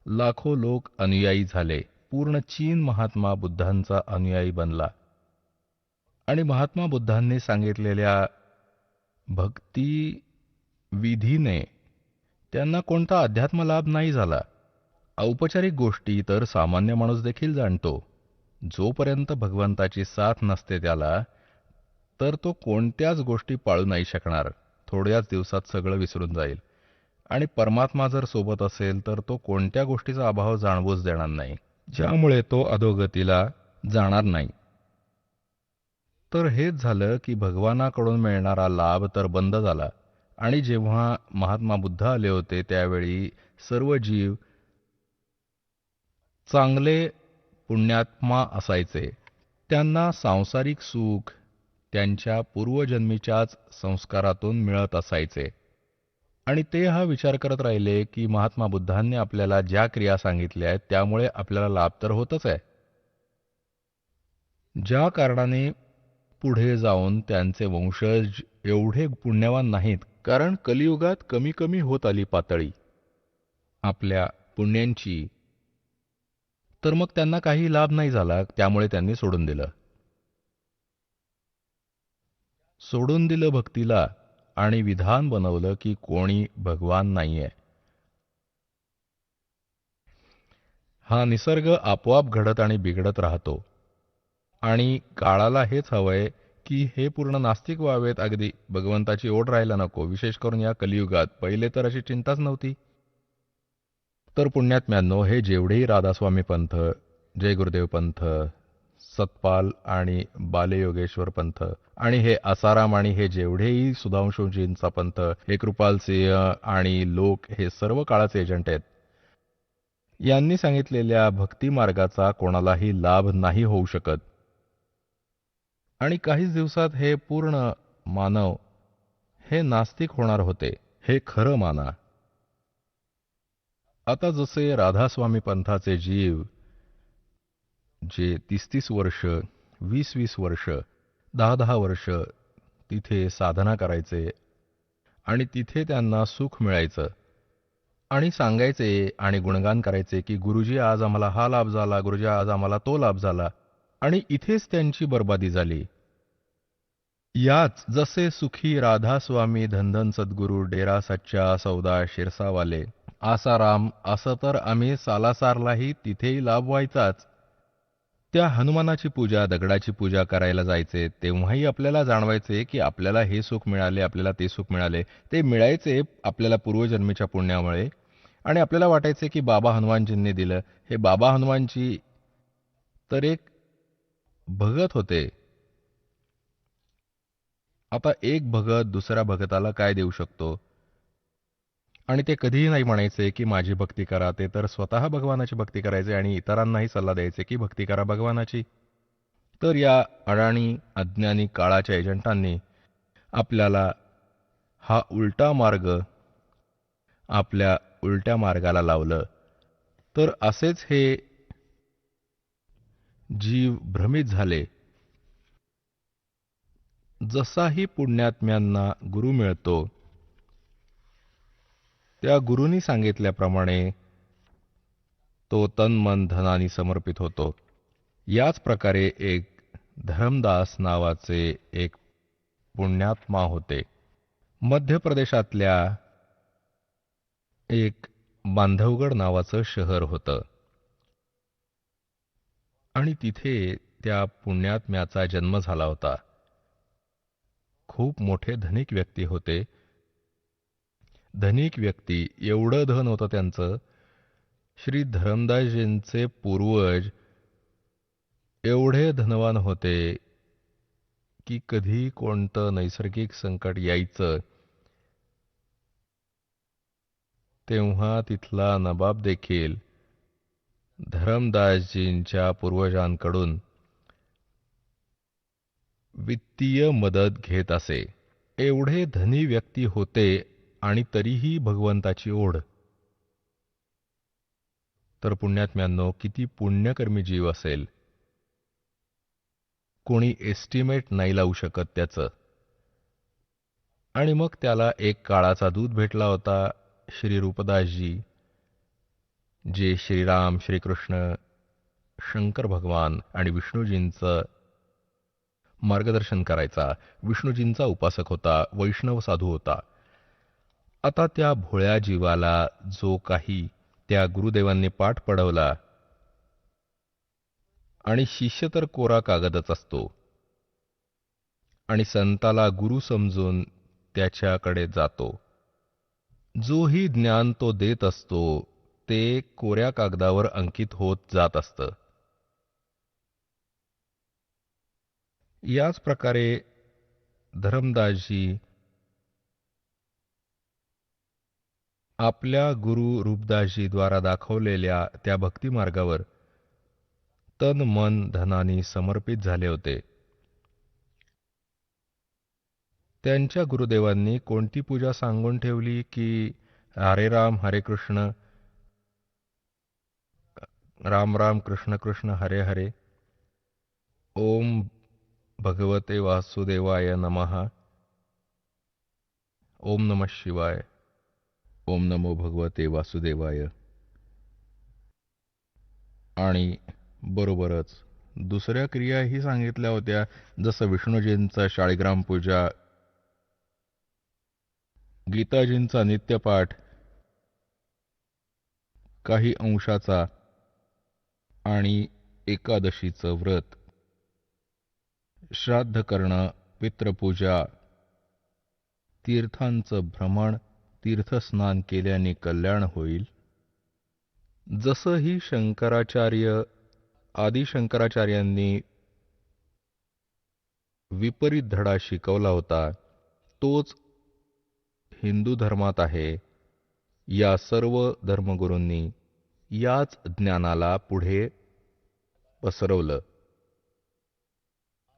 लाखो लोक अनुयायी झाले. पूर्ण चीन महात्मा बुद्धांचा अनुयायी बनला. आणि महात्मा बुद्धांनी सांगितलेल्या भक्ती विधीने त्यांना कोणता अध्यात्म लाभ नाही झाला. औपचारिक गोष्टी तर सामान्य माणूस देखील जाणतो. जोपर्यंत भगवंताची साथ नसते त्याला, तर तो कोणत्याच गोष्टी पाळू नाही शकणार. थोड्याच दिवसात सगळं विसरून जाईल. आणि परमात्मा जर सोबत असेल तर तो कोणत्या गोष्टीचा अभाव जाणवूच देणार नाही, ज्यामुळे तो अधोगतीला जाणार नाही. तर हेच झालं की भगवानाकडून मिळणारा लाभ तर बंद झाला. आणि जेव्हा महात्मा बुद्ध आले होते त्यावेळी सर्व जीव चांगले पुण्यात्मा असायचे. त्यांना सांसारिक सुख त्यांच्या पूर्वजन्मीच्याच संस्कारातून मिळत असायचे. आणि ते हा विचार करत राहिले की महात्मा बुद्धांनी आपल्याला ज्या क्रिया सांगितल्या आहेत त्यामुळे आपल्याला लाभ तर होतच आहे, ज्या कारणाने पुढे जाऊन त्यांचे वंशज एवढे पुण्यवान नाहीत, कारण कलियुगात कमी कमी होत आली पातळी आपल्या पुण्यांची. तर मग त्यांना काही लाभ नाही झाला, त्यामुळे त्यांनी सोडून दिलं भक्तीला आणि विधान बनवलं की कोणी भगवान नाहीये. हा निसर्ग आपोआप घडत आणि बिघडत राहतो. आणि काळाला हेच हवंय की हे पूर्ण नास्तिक व्हावेत. अगदी भगवंताची ओढ राहायला नको, विशेष करून या कलियुगात. पहिले तर अशी चिंताच नव्हती. तर पुण्यात्म्यांनो, हे जेवढेही राधास्वामी पंथ, जय गुरुदेव पंथ, सतपाल आणि बालयोगेश्वर पंथ, आणि हे आसाराम आणि हे जेवढेही सुधांशुजींचा पंथ, हे कृपाल सिंह आणि लोक, हे सर्व काळाचे एजंट आहेत. यांनी सांगितलेल्या भक्ती मार्गाचा कोणालाही लाभ नाही होऊ शकत. आणि काहीच दिवसात हे पूर्ण मानव हे नास्तिक होणार होते, हे खरं माना. आता जसे राधास्वामी पंथाचे जीव जे 30-30 वर्ष, 20-20 वर्ष, 10-10 वर्ष तिथे साधना करायचे आणि तिथे त्यांना सुख मिळायचं आणि सांगायचे आणि गुणगान करायचे की गुरुजी आज आम्हाला हा लाभ झाला, गुरुजी आज आम्हाला तो लाभ झाला, आणि इथेच त्यांची बर्बादी झाली. याच जसे सुखी राधास्वामी धनधन सद्गुरू डेरा सच्चा सौदा शिरसावाले आसाराम असं तर आम्ही सालासारलाही तिथेही लाभ व्हायचाच. त्या हनुमानाची पूजा दगडाची पूजा करायला जायचे तेव्हाही आपल्याला जाणवायचे की आपल्याला हे सुख मिळाले आपल्याला ते सुख मिळाले. ते मिळायचे आपल्याला पूर्वजन्मीच्या पुण्यामुळे आणि आपल्याला वाटायचे की बाबा हनुमानजींनी दिलं. हे बाबा हनुमानजी तर एक भगत होते. आता एक भगत दुसऱ्या भगताला काय देऊ शकतो? आणि ते कधीही नाही म्हणायचे की माझी भक्ती करा. ते तर स्वतः भगवानाची भक्ती करायचे आणि इतरांनाही सल्ला द्यायचे की भक्ती करा भगवानाची. तर या अडाणी अज्ञानी काळाच्या एजंटांनी आपल्याला हा उलटा मार्ग आपल्या उलट्या मार्गाला लावलं. तर असेच हे जीव भ्रमित झाले. जसाही पुण्यात्म्यांना गुरु मिळतो त्या गुरूंनी सांगितल्याप्रमाणे तो तन मन धनानी समर्पित होतो. याच प्रकारे एक धरमदास नावाचे एक पुण्यात्मा होते. मध्य प्रदेशातल्या एक बांधवगड नावाचं शहर होतं आणि तिथे त्या पुण्यात्म्याचा जन्म झाला होता. खूप मोठे धनिक व्यक्ती होते. धनिक व्यक्ती एवढं धन होतं त्यांचं. श्री धरमदासजींचे पूर्वज एवढे धनवान होते की कधी कोणतं नैसर्गिक संकट यायचं तेव्हा तिथला नवाब देखील धरमदासजींच्या पूर्वजांकडून वित्तीय मदत घेत असे. एवढे धनी व्यक्ती होते आणि तरीही भगवंताची ओढ. तर पुण्यात्म्यांनो किती पुण्यकर्मी जीव असेल. कोणी एस्टिमेट नाही लावू शकत त्याचं. आणि मग त्याला एक काळाचा दूत भेटला होता श्री रूपदासजी, जे श्रीराम श्रीकृष्ण शंकर भगवान आणि विष्णूजींचं मार्गदर्शन करायचा. विष्णूजींचा उपासक होता. वैष्णव साधू होता. आता त्या भोळ्या जीवाला जो काही त्या गुरुदेवांनी पाठ पढवला आणि शिष्य तर कोरा कागदच असतो आणि संताला गुरु समजून त्याच्याकडे जातो. जोही ज्ञान तो देत असतो ते कोऱ्या कागदावर अंकित होत जात असतं. याच प्रकारे धरमदासजी आपल्या गुरु रूपदासजीद्वारा दाखवलेल्या त्या भक्तिमार्गावर तन मन धनानी समर्पित झाले होते. त्यांच्या गुरुदेवांनी कोणती पूजा सांगून ठेवली की हरे राम हरे कृष्ण, राम राम कृष्ण कृष्ण हरे हरे, ओम भगवते वासुदेवाय नमः, ओम नमः शिवाय, ओम नमो भगवते वासुदेवाय. आणि बरोबरच दुसऱ्या क्रियाही सांगितल्या होत्या, जसं विष्णूजींचा शाळीग्राम पूजा, गीताजींचा नित्यपाठ, काही अंशाचा आणि एकादशीचं व्रत, श्राद्ध करणं, पितृपूजा, तीर्थांचं भ्रमण, तीर्थस्नान केल्याने कल्याण होईल. जसंही शंकराचार्य आदी शंकराचार्यांनी विपरीत धडा शिकवला होता तोच हिंदू धर्मात आहे. या सर्व धर्मगुरूंनी याच ज्ञानाला पुढे पसरवलं.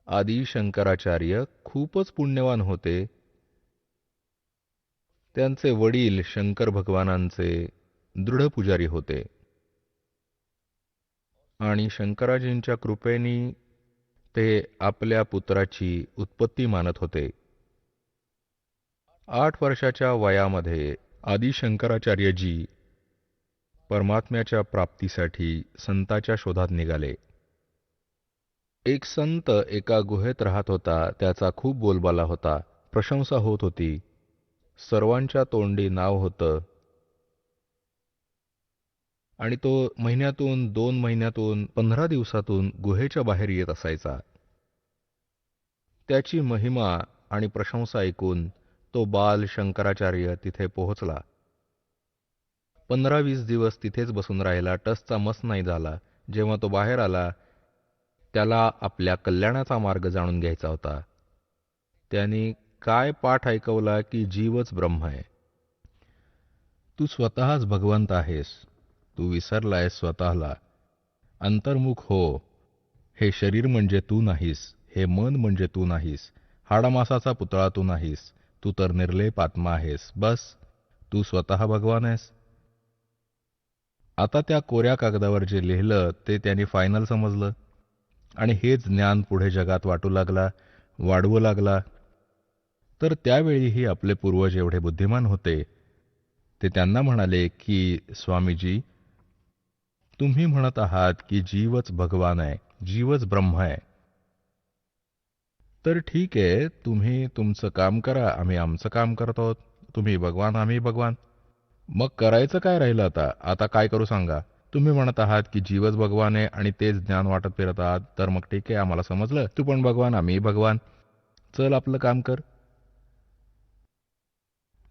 आदी शंकराचार्य खूपच पुण्यवान होते. त्यांचे वडील शंकर भगवानांचे दृढ पुजारी होते आणि शंकराजींच्या कृपेने ते आपल्या पुत्राची उत्पत्ती मानत होते. 8 वर्षाच्या वयामध्ये आदी शंकराचार्यजी परमात्म्याच्या प्राप्तीसाठी संताच्या शोधात निघाले. एक संत एका गुहेत राहत होता. त्याचा खूप बोलबाला होता. प्रशंसा होत होती. सर्वांच्या तोंडी नाव होतं आणि तो महिन्यातून, 2 महिन्यातून, 15 दिवसातून गुहेच्या बाहेर येत असायचा. त्याची महिमा आणि प्रशंसा ऐकून तो बाल शंकराचार्य तिथे पोहोचला. 15-20 दिवस तिथेच बसून राहिला. टसचा मस नाही झाला. जेव्हा तो बाहेर आला, त्याला आपल्या कल्याणाचा मार्ग जाणून घ्यायचा होता. त्यांनी काय पाठ ऐकवला की जीवच ब्रह्म आहे. तू स्वतःच भगवंत आहेस. तू विसरलायस स्वतःला. अंतर्मुख हो. हे शरीर म्हणजे तू नाहीस. हे मन म्हणजे तू नाहीस. हाडामासाचा पुतळा तू नाहीस. तू तर निर्लेप आत्मा आहेस. बस, तू स्वतः भगवान आहेस. आता त्या कोऱ्या कागदावर जे लिहिलं ते त्यांनी फायनल समजलं आणि हेच ज्ञान पुढे जगात वाटू लागला, वाढवू लागला. तर त्यावेळीही आपले पूर्वज एवढे बुद्धिमान होते. ते त्यांना म्हणाले की स्वामीजी, तुम्ही म्हणत आहात की जीवच भगवान आहे, जीवच ब्रह्म आहे. तर ठीक आहे, तुम्ही तुमचं काम करा, आम्ही आमचं काम करत आहोत. तुम्ही भगवान, आम्ही भगवान. मग करायचं काय राहिलं आता? आता काय करू सांगा? तुम्ही म्हणत आहात की जीवच भगवान आहे आणि तेच ज्ञान वाटत फिरत आहात. तर मग ठीक आहे, आम्हाला समजलं. तू पण भगवान, आम्ही भगवान. चल आपलं काम कर.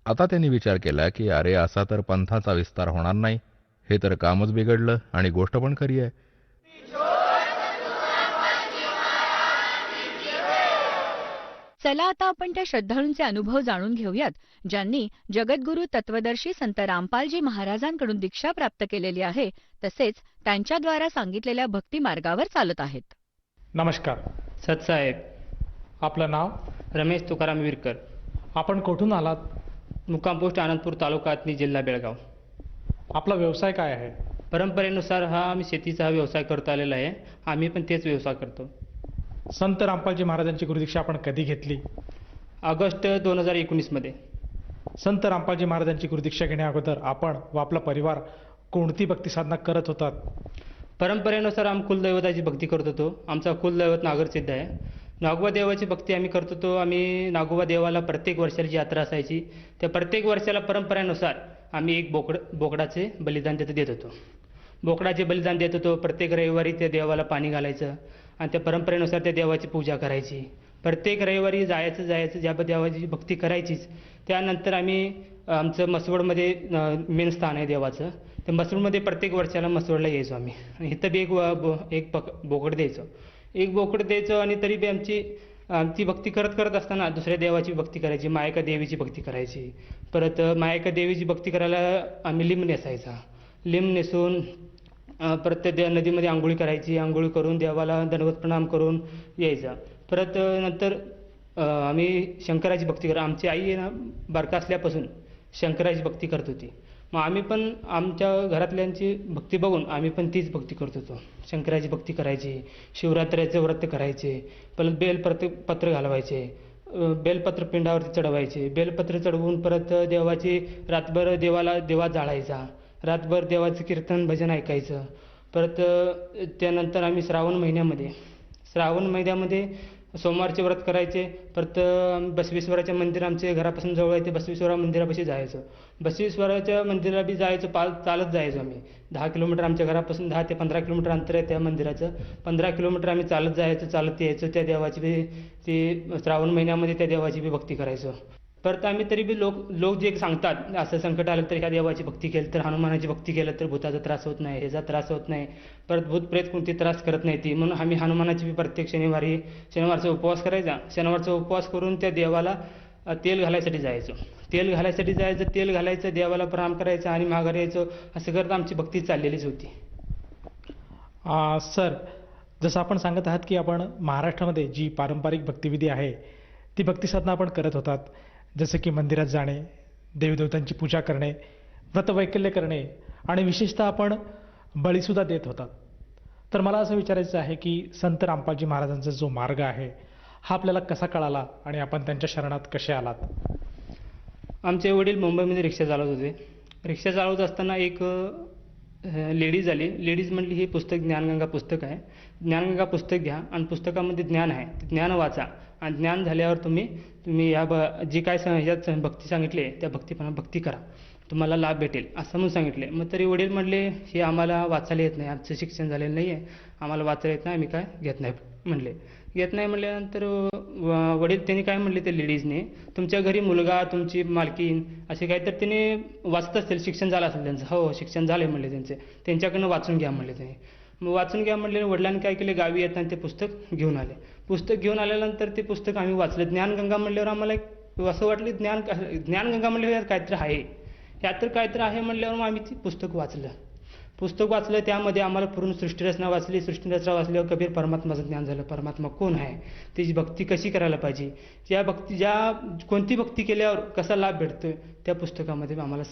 आता त्यांनी विचार केला की अरे, असा तर पंथाचा विस्तार होणार नाही. हे तर कामच बिघडलं आणि गोष्ट पण खरी आहे. चला आता आपण त्या श्रद्धाळूंचे अनुभव जाणून घेऊयात, ज्यांनी जगद्गुरू तत्वदर्शी संत रामपालजी महाराजांकडून दीक्षा प्राप्त केलेली आहे, तसेच त्यांच्याद्वारा सांगितलेल्या भक्ती मार्गावर चालत आहेत. नमस्कार. सतसाहेब. आपलं नाव? रमेश तुकाराम विरकर. आपण कुठून आलात? मुक्काम पोस्ट आनंदपूर, तालुका आथणी, जिल्हा बेळगाव. आपला व्यवसाय काय आहे? परंपरेनुसार आम्ही शेतीचा व्यवसाय करत आलेला आहे. आम्ही पण तेच व्यवसाय करतो. संत रामपालजी महाराजांची गुरुदीक्षा आपण कधी घेतली? ऑगस्ट 2019 मध्ये. संत रामपालजी महाराजांची गुरुदीक्षा घेण्या अगोदर आपण व आपला परिवार कोणती भक्ती साधना करत होतात? परंपरेनुसार आम्ही कुलदैवताची भक्ती करत होतो. आमचा कुलदैवत नागरसिद्ध आहे. नागोबा देवाची भक्ती आम्ही करत होतो. आम्ही नागोबा देवाला प्रत्येक वर्षाची यात्रा असायची. त्या प्रत्येक वर्षाला परंपरेनुसार आम्ही एक बोकडाचे बलिदान तिथे देत होतो. बोकडाचे बलिदान देत होतो. प्रत्येक रविवारी त्या देवाला पाणी घालायचं आणि त्या परंपरेनुसार त्या देवाची पूजा करायची. प्रत्येक रविवारी जायचं ज्या देवाची भक्ती करायचीच. त्यानंतर आम्ही आमचं मसवडमध्ये मेन स्थान आहे देवाचं. त्या मसवडमध्ये प्रत्येक वर्षाला मसवडला यायचो आम्ही. इथं बी एक बोकड द्यायचो. एक बोकड द्यायचं आणि तरी बी आमची भक्ती करत असताना दुसऱ्या देवाची भक्ती करायची. मायका देवीची भक्ती करायची. परत मायका देवीची भक्ती करायला आम्ही लिंब नेसायचा. लिंब नेसून परत त्या नदीमध्ये आंघोळी करायची. आंघोळी करून देवाला दंडवत प्रणाम करून यायचा. परत नंतर आम्ही शंकराची भक्ती आमची आई बारका असल्यापासून शंकराची भक्ती करत होती. मग आम्ही पण आमच्या घरातल्यांची भक्ती बघून आम्ही पण तीच भक्ती करत होतो. शंकराची भक्ती करायची. शिवरात्रीचं व्रत करायचे. परत पत्र घालवायचे. बेलपत्र पिंडावरती चढवायचे. बेलपत्र चढवून परत देवाची रातभर देवा जाळायचा. रातभर देवाचं कीर्तन भजन ऐकायचं. परत त्यानंतर आम्ही श्रावण महिन्यामध्ये सोमवारचे व्रत करायचे. परत बसवेश्वराच्या मंदिर आमचे घरापासून जवळ आहे. ते बसवेश्वरा मंदिरापाशी जायचं. बसवेश्वराच्या मंदिराला बी जायचं. चालत जायचो आम्ही. 10 किलोमीटर आमच्या घरापासून 10 ते 15 किलोमीटर अंतर आहे त्या मंदिराचं. 15 किलोमीटर आम्ही चालत जायचं, चालत यायचं. त्या देवाची बी ती श्रावण महिन्यामध्ये त्या देवाची बी भक्ती करायचो. परत आम्ही तरी बी लोक जे सांगतात असं संकट आलं तर ह्या देवाची भक्ती केली तर, हनुमानाची भक्ती केलं तर भूताचा त्रास होत नाही, ह्याचा त्रास होत नाही. परत भूत प्रेत कोणती त्रास करत नाही ती. म्हणून आम्ही हनुमानाची बी प्रत्येक शनिवारचा उपवास करायचा. शनिवारचा उपवास करून त्या देवाला तेल घालायसाठी जायचो. तेल घालायचं, देवाला प्रणाम करायचं आणि माघारी यायचो. असं करत आमची भक्ती चाललेलीच होती. सर, जसं आपण सांगत आहात की आपण महाराष्ट्रामध्ये जी पारंपरिक भक्तिविधी आहे ती भक्ती साधना आपण करत होतात. जसं की मंदिरात जाणे, देवदेवतांची पूजा करणे, व्रतवैकल्य करणे आणि विशेषतः आपण बळीसुद्धा देत होतात. तर मला असं विचारायचं आहे की संत रामपालजी महाराजांचा जो मार्ग आहे हा आपल्याला कसा कळाला आणि आपण त्यांच्या शरणात कसे आलात? आमचे वडील मुंबईमध्ये रिक्षा चालवत होते. रिक्षा चालवत असताना एक लेडीज आली. लेडीज म्हटली हे पुस्तक ज्ञानगंगा पुस्तक आहे, ज्ञानगंगा पुस्तक घ्या आणि पुस्तकामध्ये ज्ञान आहे ते ज्ञान वाचा आणि ज्ञान झाल्यावर तुम्ही जी काय ह्याच्यात भक्ती सांगितली आहे त्या भक्ती करा, तुम्हाला लाभ भेटेल असं म्हणून सांगितले. मग तरी वडील म्हणले हे आम्हाला वाचायला येत नाही, आमचं शिक्षण झालेलं नाही आहे, आम्हाला वाचायला येत नाही, आम्ही काय घेत नाही म्हणले. येत नाही म्हणल्यानंतर वडील त्यांनी काय म्हणले त्या लेडीजने, तुमच्या घरी मुलगा, तुमची मालकीन असे काय तर त्याने वाचत असतील, शिक्षण झालं असेल त्यांचं. हो शिक्षण झालं म्हणले त्यांच्याकडनं वाचून घ्या म्हणले त्यांनी. मग वाचून घ्या म्हणले. वडिलांनी काय केले, गावी येताना ते पुस्तक घेऊन आले. पुस्तक घेऊन आल्यानंतर ते पुस्तक आम्ही वाचलं. ज्ञानगंगा म्हणल्यावर आम्हाला असं वाटलं ज्ञानगंगा म्हणल्यावर यात काहीतरी आहे, यात तर काहीतरी आहे म्हणल्यावर मग आम्ही ती पुस्तक वाचलं. त्यामध्ये आम्हाला पूर्ण सृष्टीरचना वाचली. सृष्टीरचना वाचल्यावर कबीर परमात्माचं ज्ञान झालं. परमात्मा कोण आहे, त्याची भक्ती कशी करायला पाहिजे, कोणती भक्ती केल्यावर कसा लाभ भेटतोय त्या पुस्तकामध्ये आम्हाला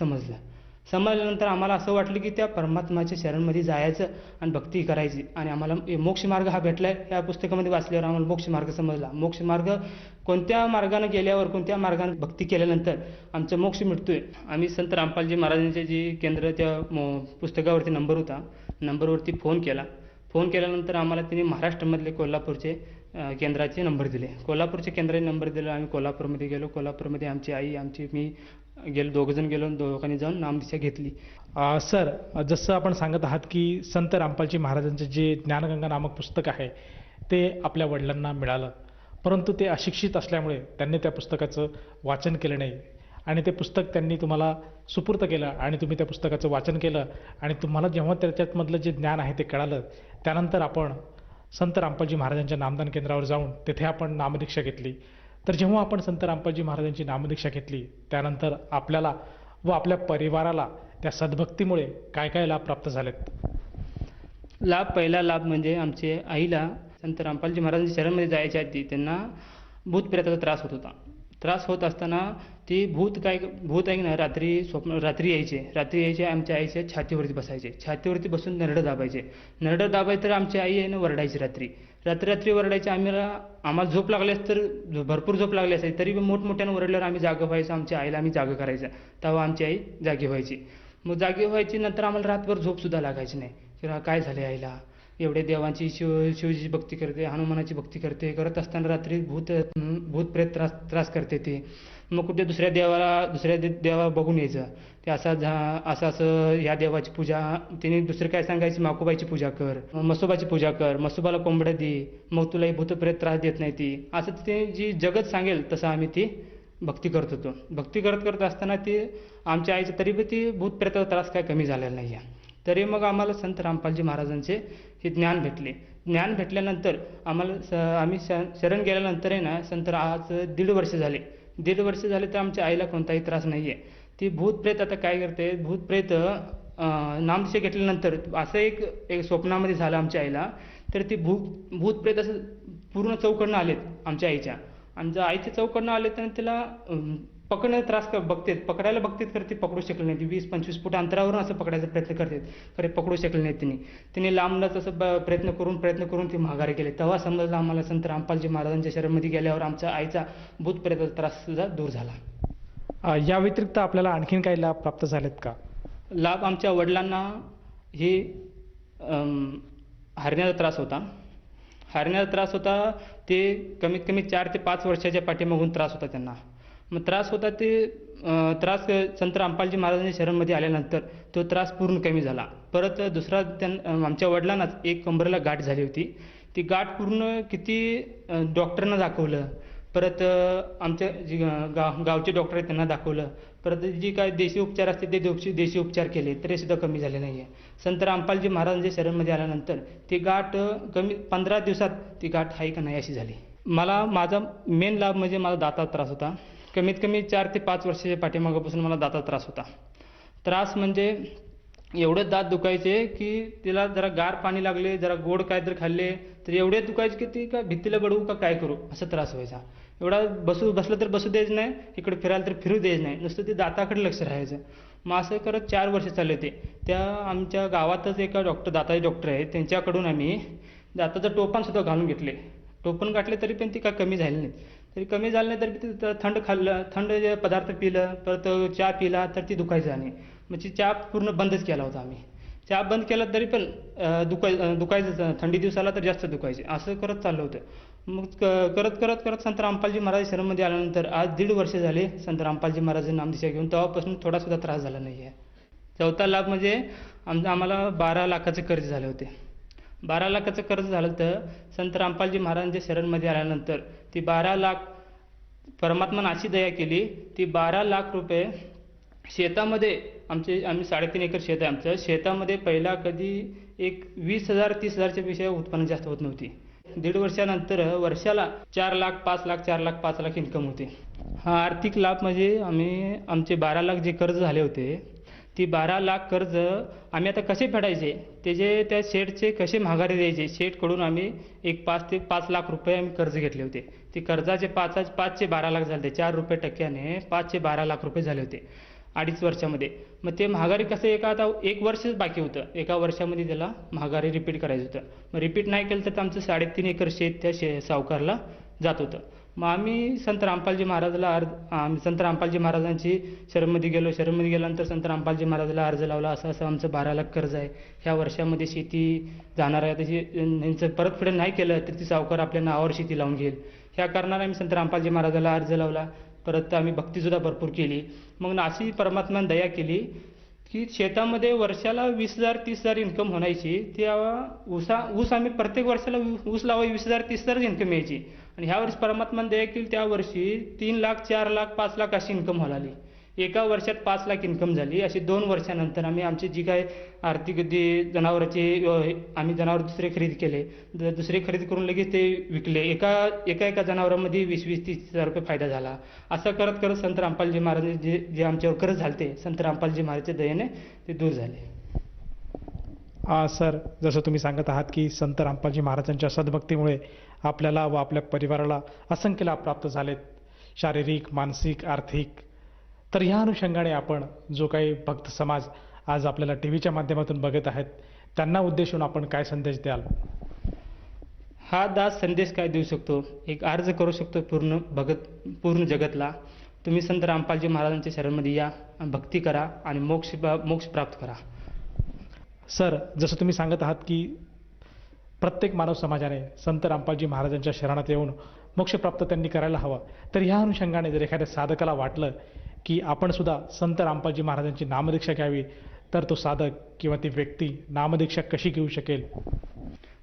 समजल्यानंतर आम्हाला असं वाटलं की त्या परमात्माच्या शरणमध्ये जायचं आणि भक्ती करायची. आणि आम्हाला मोक्ष मार्ग हा भेटलाय. या पुस्तकामध्ये वाचल्यावर आम्हाला मोक्ष मार्ग समजला. मोक्ष मार्ग कोणत्या मार्गाने गेल्यावर, कोणत्या मार्गाने भक्ती केल्यानंतर आमचा मोक्ष मिळतोय. आम्ही संत रामपालजी महाराजांचे जे केंद्र त्या पुस्तकावरती नंबर होता, नंबरवरती फोन केल्यानंतर आम्हाला त्यांनी महाराष्ट्रामधले कोल्हापूरचे केंद्राचे नंबर दिले. कोल्हापूरचे केंद्राचे नंबर दिले. आम्ही कोल्हापूरमध्ये गेलो. कोल्हापूरमध्ये आमची आई, मी गेलो, दोघंजण गेलो. दोघांनी जाऊन नामदीक्षा घेतली. सर, जसं आपण सांगत आहात की संत रामपालजी महाराजांचे जे ज्ञानगंगा नामक पुस्तक आहे ते आपल्या वडिलांना मिळालं, परंतु ते अशिक्षित असल्यामुळे त्यांनी त्या पुस्तकाचं वाचन केलं नाही आणि ते पुस्तक त्यांनी तुम्हाला सुपूर्त केलं आणि तुम्ही त्या पुस्तकाचं वाचन केलं आणि तुम्हाला जेव्हा त्याच्यामधलं जे ज्ञान आहे ते कळालं, त्यानंतर आपण संत रामपालजी महाराजांच्या नामदान केंद्रावर जाऊन तिथे आपण नामदीक्षा घेतली. तर जेव्हा आपण संत रामपालजी महाराजांची नामदीक्षा घेतली त्यानंतर आपल्याला व आपल्या परिवाराला त्या सद्भक्तीमुळे काय काय लाभ प्राप्त झालेत? पहिला लाभ म्हणजे आमचे आईला संत रामपालजी महाराजांच्या शरणमध्ये जायच्या आधी त्यांना भूतप्रेताचा त्रास होत असताना ती भूत आहे ना, रात्री यायचे आमच्या आईच्या छातीवरती बसायचे. छातीवरती बसून नरडं दाबायचे तर आमची आई आहे ना वरडायची. रात्री वरडायची. आम्हाला झोप लागल्यास तर भरपूर झोप लागली असायची, तरी मोठमोठ्यानं वरडल्यावर आम्ही जागं व्हायचं. आमच्या आईला आम्ही जागं करायचं, तेव्हा आमची आई जागी व्हायची. मग जागी व्हायची नंतर आम्हाला रातभर झोपसुद्धा लागायची नाही. की काय झाले आईला, एवढे देवांची शिवजीची भक्ती करते, हनुमानाची भक्ती करत असताना रात्री भूत प्रेत त्रास करते ते. मग कुठे दुसऱ्या देवाला बघून यायचं ते असं ह्या देवाची पूजा. तिने दुसरं काय सांगायची, माकोबाईची पूजा कर, मसोबाची पूजा कर, मसोबाला कोंबड्या दे, मग तुला भूत प्रेत त्रास देत नाही ती. असं ते जी जगत सांगेल तसं आम्ही ती भक्ती करत होतो. भक्ती करत असताना ती आमच्या आईचं तरी ती भूत प्रेताचा त्रास काय कमी झालेला नाही आहे. तरी मग आम्हाला संत रामपालजी महाराजांचे हे ज्ञान भेटले. ज्ञान भेटल्यानंतर आम्ही शरण गेल्यानंतर आहे ना, संत आज 1.5 वर्ष झाले तर आमच्या आईला कोणताही त्रास नाही आहे. ती भूतप्रेत आता काय करते, भूतप्रेत नामदीक्षा घेतल्यानंतर असं एक स्वप्नामध्ये झालं आमच्या आईला. तर ती भूतप्रेत असं पूर्ण चौकडनं आलेत आमच्या आईच्या चौकडनं आले तर तिला पकडण्याचा त्रास पकडायला बघतेत तर ती पकडू शकले नाही. 20-25 फूट अंतरावरून असं पकडायचा प्रयत्न करतात, खरे पकडू शकले नाही तिने लांबनच असं प्रयत्न करून ती माघारी गेले. तेव्हा समजलं आम्हाला संत रामपालजी महाराजांच्या शरणमध्ये गेल्यावर आमच्या आईचा भूतप्रेताचा त्रास सुद्धा दूर झाला. या व्यतिरिक्त आपल्याला आणखीन काही लाभ प्राप्त झालेत का? लाभ आमच्या वडिलांना हे हरण्याचा त्रास होता. ते कमीत कमी 4 ते 5 वर्षाच्या पाठीमागून त्रास होता त्यांना. मग त्रास संत रामपालजी महाराजांच्या शरणमध्ये आल्यानंतर तो त्रास पूर्ण कमी झाला. परत दुसरा आमच्या वडिलांनाच एक कंबरेला गाठ झाली होती. ती गाठ पूर्ण किती डॉक्टरांना दाखवलं, परत आमच्या जी गावचे डॉक्टर आहेत त्यांना दाखवलं, परत जी काय देशी उपचार असते ते देशी उपचार केले तरी सुद्धा कमी झाले नाही आहे. संत रामपालजी महाराजांच्या शरणमध्ये आल्यानंतर ती गाठ कमी 15 दिवसात ती गाठ आहे का नाही अशी झाली. माझा मेन लाभ म्हणजे मला दाताचा त्रास होता. कमीत कमी 4 ते 5 वर्षाच्या पाठीमागापासून मला दाताचा त्रास होता. त्रास म्हणजे एवढे दात दुखायचे की तिला जरा गार पाणी लागले, जरा गोड काहीतरी खाल्ले तर एवढे दुखायचे की ती का भित्तीला बडवू का काय करू असा त्रास व्हायचा. एवढा बसलं तर बसू द्यायचं नाही, इकडे फिरायला तर फिरू द्यायचं नाही, नुसतं ते दाताकडे लक्ष राहायचं. मग असं करत 4 वर्ष चालले होते. त्या आमच्या गावातच एका दाताचे डॉक्टर आहेत, त्यांच्याकडून आम्ही दाताचं टोपणसुद्धा घालून घेतले. टोपण गाठले तरी पण ती काय कमी झाली नाही. कमी झालं नाही तरी थंड खाल्लं, थंड पदार्थ पिलं, परत चहा पिला तर ती दुखायचं नाही. मग ती चहा पूर्ण बंदच केला होता आम्ही. चहा बंद केला तरी पण दुखायचं, थंडी दिवसाला तर जास्त दुखायचे. असं करत चाललं होतं. मग करत करत करत संत रामपालजी महाराज शरणमध्ये आल्यानंतर आज 1.5 वर्ष झाले संत रामपालजी महाराज नामदीक्षा घेऊन. तेव्हापासून थोडासुद्धा त्रास झाला नाही आहे. चौथा लाभ म्हणजे आम्हाला 12 लाखाचे कर्ज झाले होते. 12 लाखाचं कर्ज झालं तर संत रामपालजी महाराजांच्या शरणमध्ये आल्यानंतर ती 12 लाख परमात्मानं अशी दया केली, ती 12 लाख रुपये शेतामध्ये आम्ही 3.5 एकर शेत आहे आमचं. शेतामध्ये पहिला कधी एक 20,000 30,000च्या पेक्षा उत्पन्न जास्त होत नव्हती. 1.5 वर्षानंतर वर्षाला 4 लाख 5 लाख 4 लाख 5 लाख इन्कम होते. हा आर्थिक लाभ म्हणजे आमचे 12 लाख जे कर्ज झाले होते, ती 12 लाख कर्ज आम्ही आता कसे फेडायचे, त्या शेडचे कसे माघारी द्यायचे. शेडकडून आम्ही एक 5 ते 5 लाख रुपये आम्ही कर्ज घेतले होते. ते कर्जाचे 5चे 12 लाख झाले होते. 4 रुपये टक्क्याने 5चे 12 लाख रुपये झाले होते 2.5 वर्षामध्ये. मग ते महागारी कसं आता 1 वर्षच बाकी होतं. 1 वर्षामध्ये त्याला महागारी रिपीट करायचं होतं. मग रिपीट नाही केलं तर आमचं 3.5 एकर शेत त्या सावकारला जात होतं. मग आम्ही संत रामपालजी महाराजांची शरणमध्ये गेलो. शरणमध्ये गेल्यानंतर संत रामपालजी महाराजाला अर्ज लावला, असं आमचं 12 लाख कर्ज आहे. ह्या वर्षामध्ये शेती जाणार आहे, त्याची यांचं परतफेड नाही केलं तर ती सावकार आपल्या नावावर शेती लावून घेईल. ह्या कारणाने आम्ही संत रामपालजी महाराजाला अर्ज लावला. परत आम्ही भक्तीसुद्धा भरपूर केली. मग अशी परमात्म्याने दया केली की शेतामध्ये वर्षाला 20,000 30,000 इन्कम होण्याची. त्या ऊस आम्ही प्रत्येक वर्षाला ऊस लावाय 20,000 30,000 इन्कम यायची. आणि ह्या वर्षी परमात्माने दया केली, त्या वर्षी 3 लाख 4 लाख 5 लाख अशी इन्कम व्हायला लागली. 1 वर्षात 5 लाख इन्कम झाली. अशी 2 वर्षानंतर आम्ही आमची जी काय आर्थिक आम्ही जनावर दुसरे खरेदी केले. दुसरे खरेदी करून लगेच ते विकले. एका जनावरांमध्ये 20-20 30,000 रुपये फायदा झाला. असं करत करत संत रामपालजी महाराज जे आमच्यावर कर्ज झालते, संत रामपालजी महाराजच्या दयेने ते दूर झाले. सर, जसं तुम्ही सांगत आहात की संत रामपालजी महाराजांच्या सद्भक्तीमुळे आपल्याला व आपल्या परिवाराला असंख्य लाभ प्राप्त झालेत, शारीरिक, मानसिक, आर्थिक. तर ह्या अनुषंगाने आपण जो काही भक्त समाज आज आपल्याला टीव्हीच्या माध्यमातून बघत आहेत, त्यांना उद्देशून आपण काय संदेश द्याल? हा दास संदेश काय देऊ शकतो, एक अर्ज करू शकतो पूर्ण जगतला. तुम्ही संत रामपालजी महाराजांच्या शरणमध्ये या, भक्ती करा आणि मोक्ष प्राप्त करा. सर, जसं तुम्ही सांगत आहात की प्रत्येक मानव समाजाने संत रामपालजी महाराजांच्या शरणात येऊन मोक्ष प्राप्त त्यांनी करायला हवं. तर ह्या अनुषंगाने जर एखाद्या साधकाला वाटलं की आपण सुद्धा संत रामपालजी महाराजांची नामदीक्षा घ्यावी, तर तो साधक किंवा ती व्यक्ती नामदीक्षा कशी घेऊ शकेल?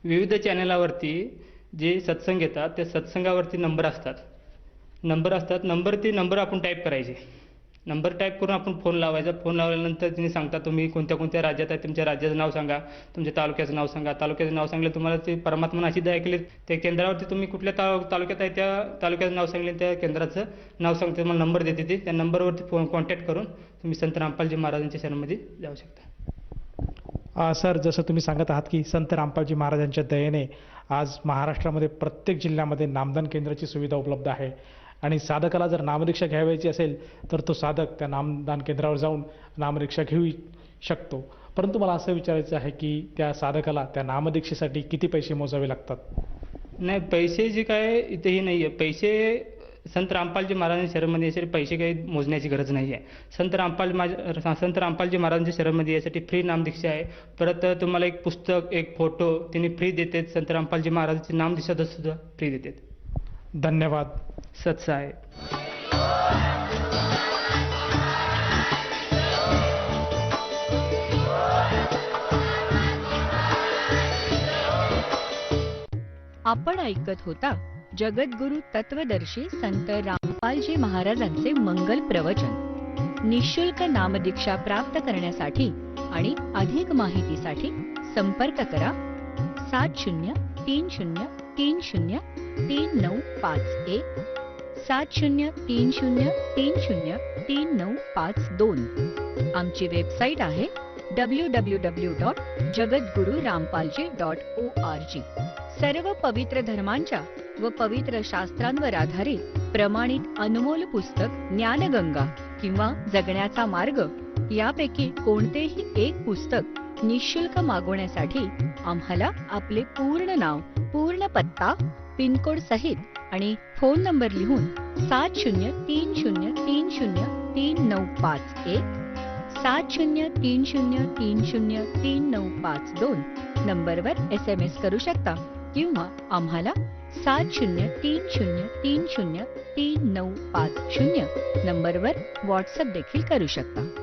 विविध चॅनलावरती जे सत्संग येतात त्या सत्संगावरती नंबर असतात. नंबर आपण टाईप करायचे. नंबर टाईप करून आपण फोन लावायचा. फोन लावल्यानंतर तिने सांगता तुम्ही कोणत्या राज्यात आहे, तुमच्या राज्याचं नाव सांगा, तुमच्या तालुक्याचं नाव सांगा. तालुक्याचं नाव सांगलं तुम्हाला ते परमात्माने अशी दया केली, त्या केंद्रावरती तुम्ही कुठल्या तालुक्यात आहे त्या तालुक्याचं नाव सांगले, त्या केंद्राचं नाव सांगते, तुम्हाला नंबर देते. ते त्या नंबरवरती कॉन्टॅक्ट करून तुम्ही संत रामपालजी महाराजांच्या शरणमध्ये जाऊ शकता. सर, जसं तुम्ही सांगत आहात की संत रामपालजी महाराजांच्या दयेने आज महाराष्ट्रामध्ये प्रत्येक जिल्ह्यामध्ये नामदान केंद्राची सुविधा उपलब्ध आहे. आणि साधकाला जर नामदीक्षा घ्यावयाची असेल तर तो साधक त्या नामदान केंद्रावर जाऊन नामदीक्षा घेऊ शकतो. परंतु मला असं विचारायचं आहे की त्या साधकाला त्या नामदीक्षेसाठी किती पैसे मोजावे लागतात? नाही, पैसे जे काय इथेही नाही आहे. पैसे संत रामपालजी महाराजांच्या शरणमध्ये यासाठी पैसे काही मोजण्याची गरज नाही आहे. संत रामपालजी महाराजांच्या शरणमध्ये यासाठी फ्री नामदीक्षा आहे. परत तुम्हाला एक पुस्तक, एक फोटो तिने फ्री देतात. संत रामपालजी महाराजांची नामदीक्षा सुद्धा फ्री देतात. धन्यवाद. सत्साहेब. आपण ऐकत होता जगद्गुरु तत्वदर्शी संत रामपालजी महाराजांचे मंगल प्रवचन. निःशुल्क नामदीक्षा प्राप्त करण्यासाठी आणि अधिक माहितीसाठी संपर्क करा 7030303951 7030303952. आमची वेबसाईट आहे www.jagadgururampalji.org. सर्व पवित्र धर्मांच्या व पवित्र शास्त्रांवर आधारित प्रमाणित अनमोल पुस्तक ज्ञानगंगा किंवा जगण्याचा मार्ग यापैकी कोणतेही एक पुस्तक निःशुल्क मागवण्यासाठी आम्हाला आपले पूर्ण नाव, पूर्ण पत्ता, पिनकोड सहित आणि फोन नंबर लिहून 7030303951 7030303952 नंबरवर SMS करू शकता किंवा आम्हाला 7030303950 नंबरवर व्हॉट्सअप देखील करू शकता.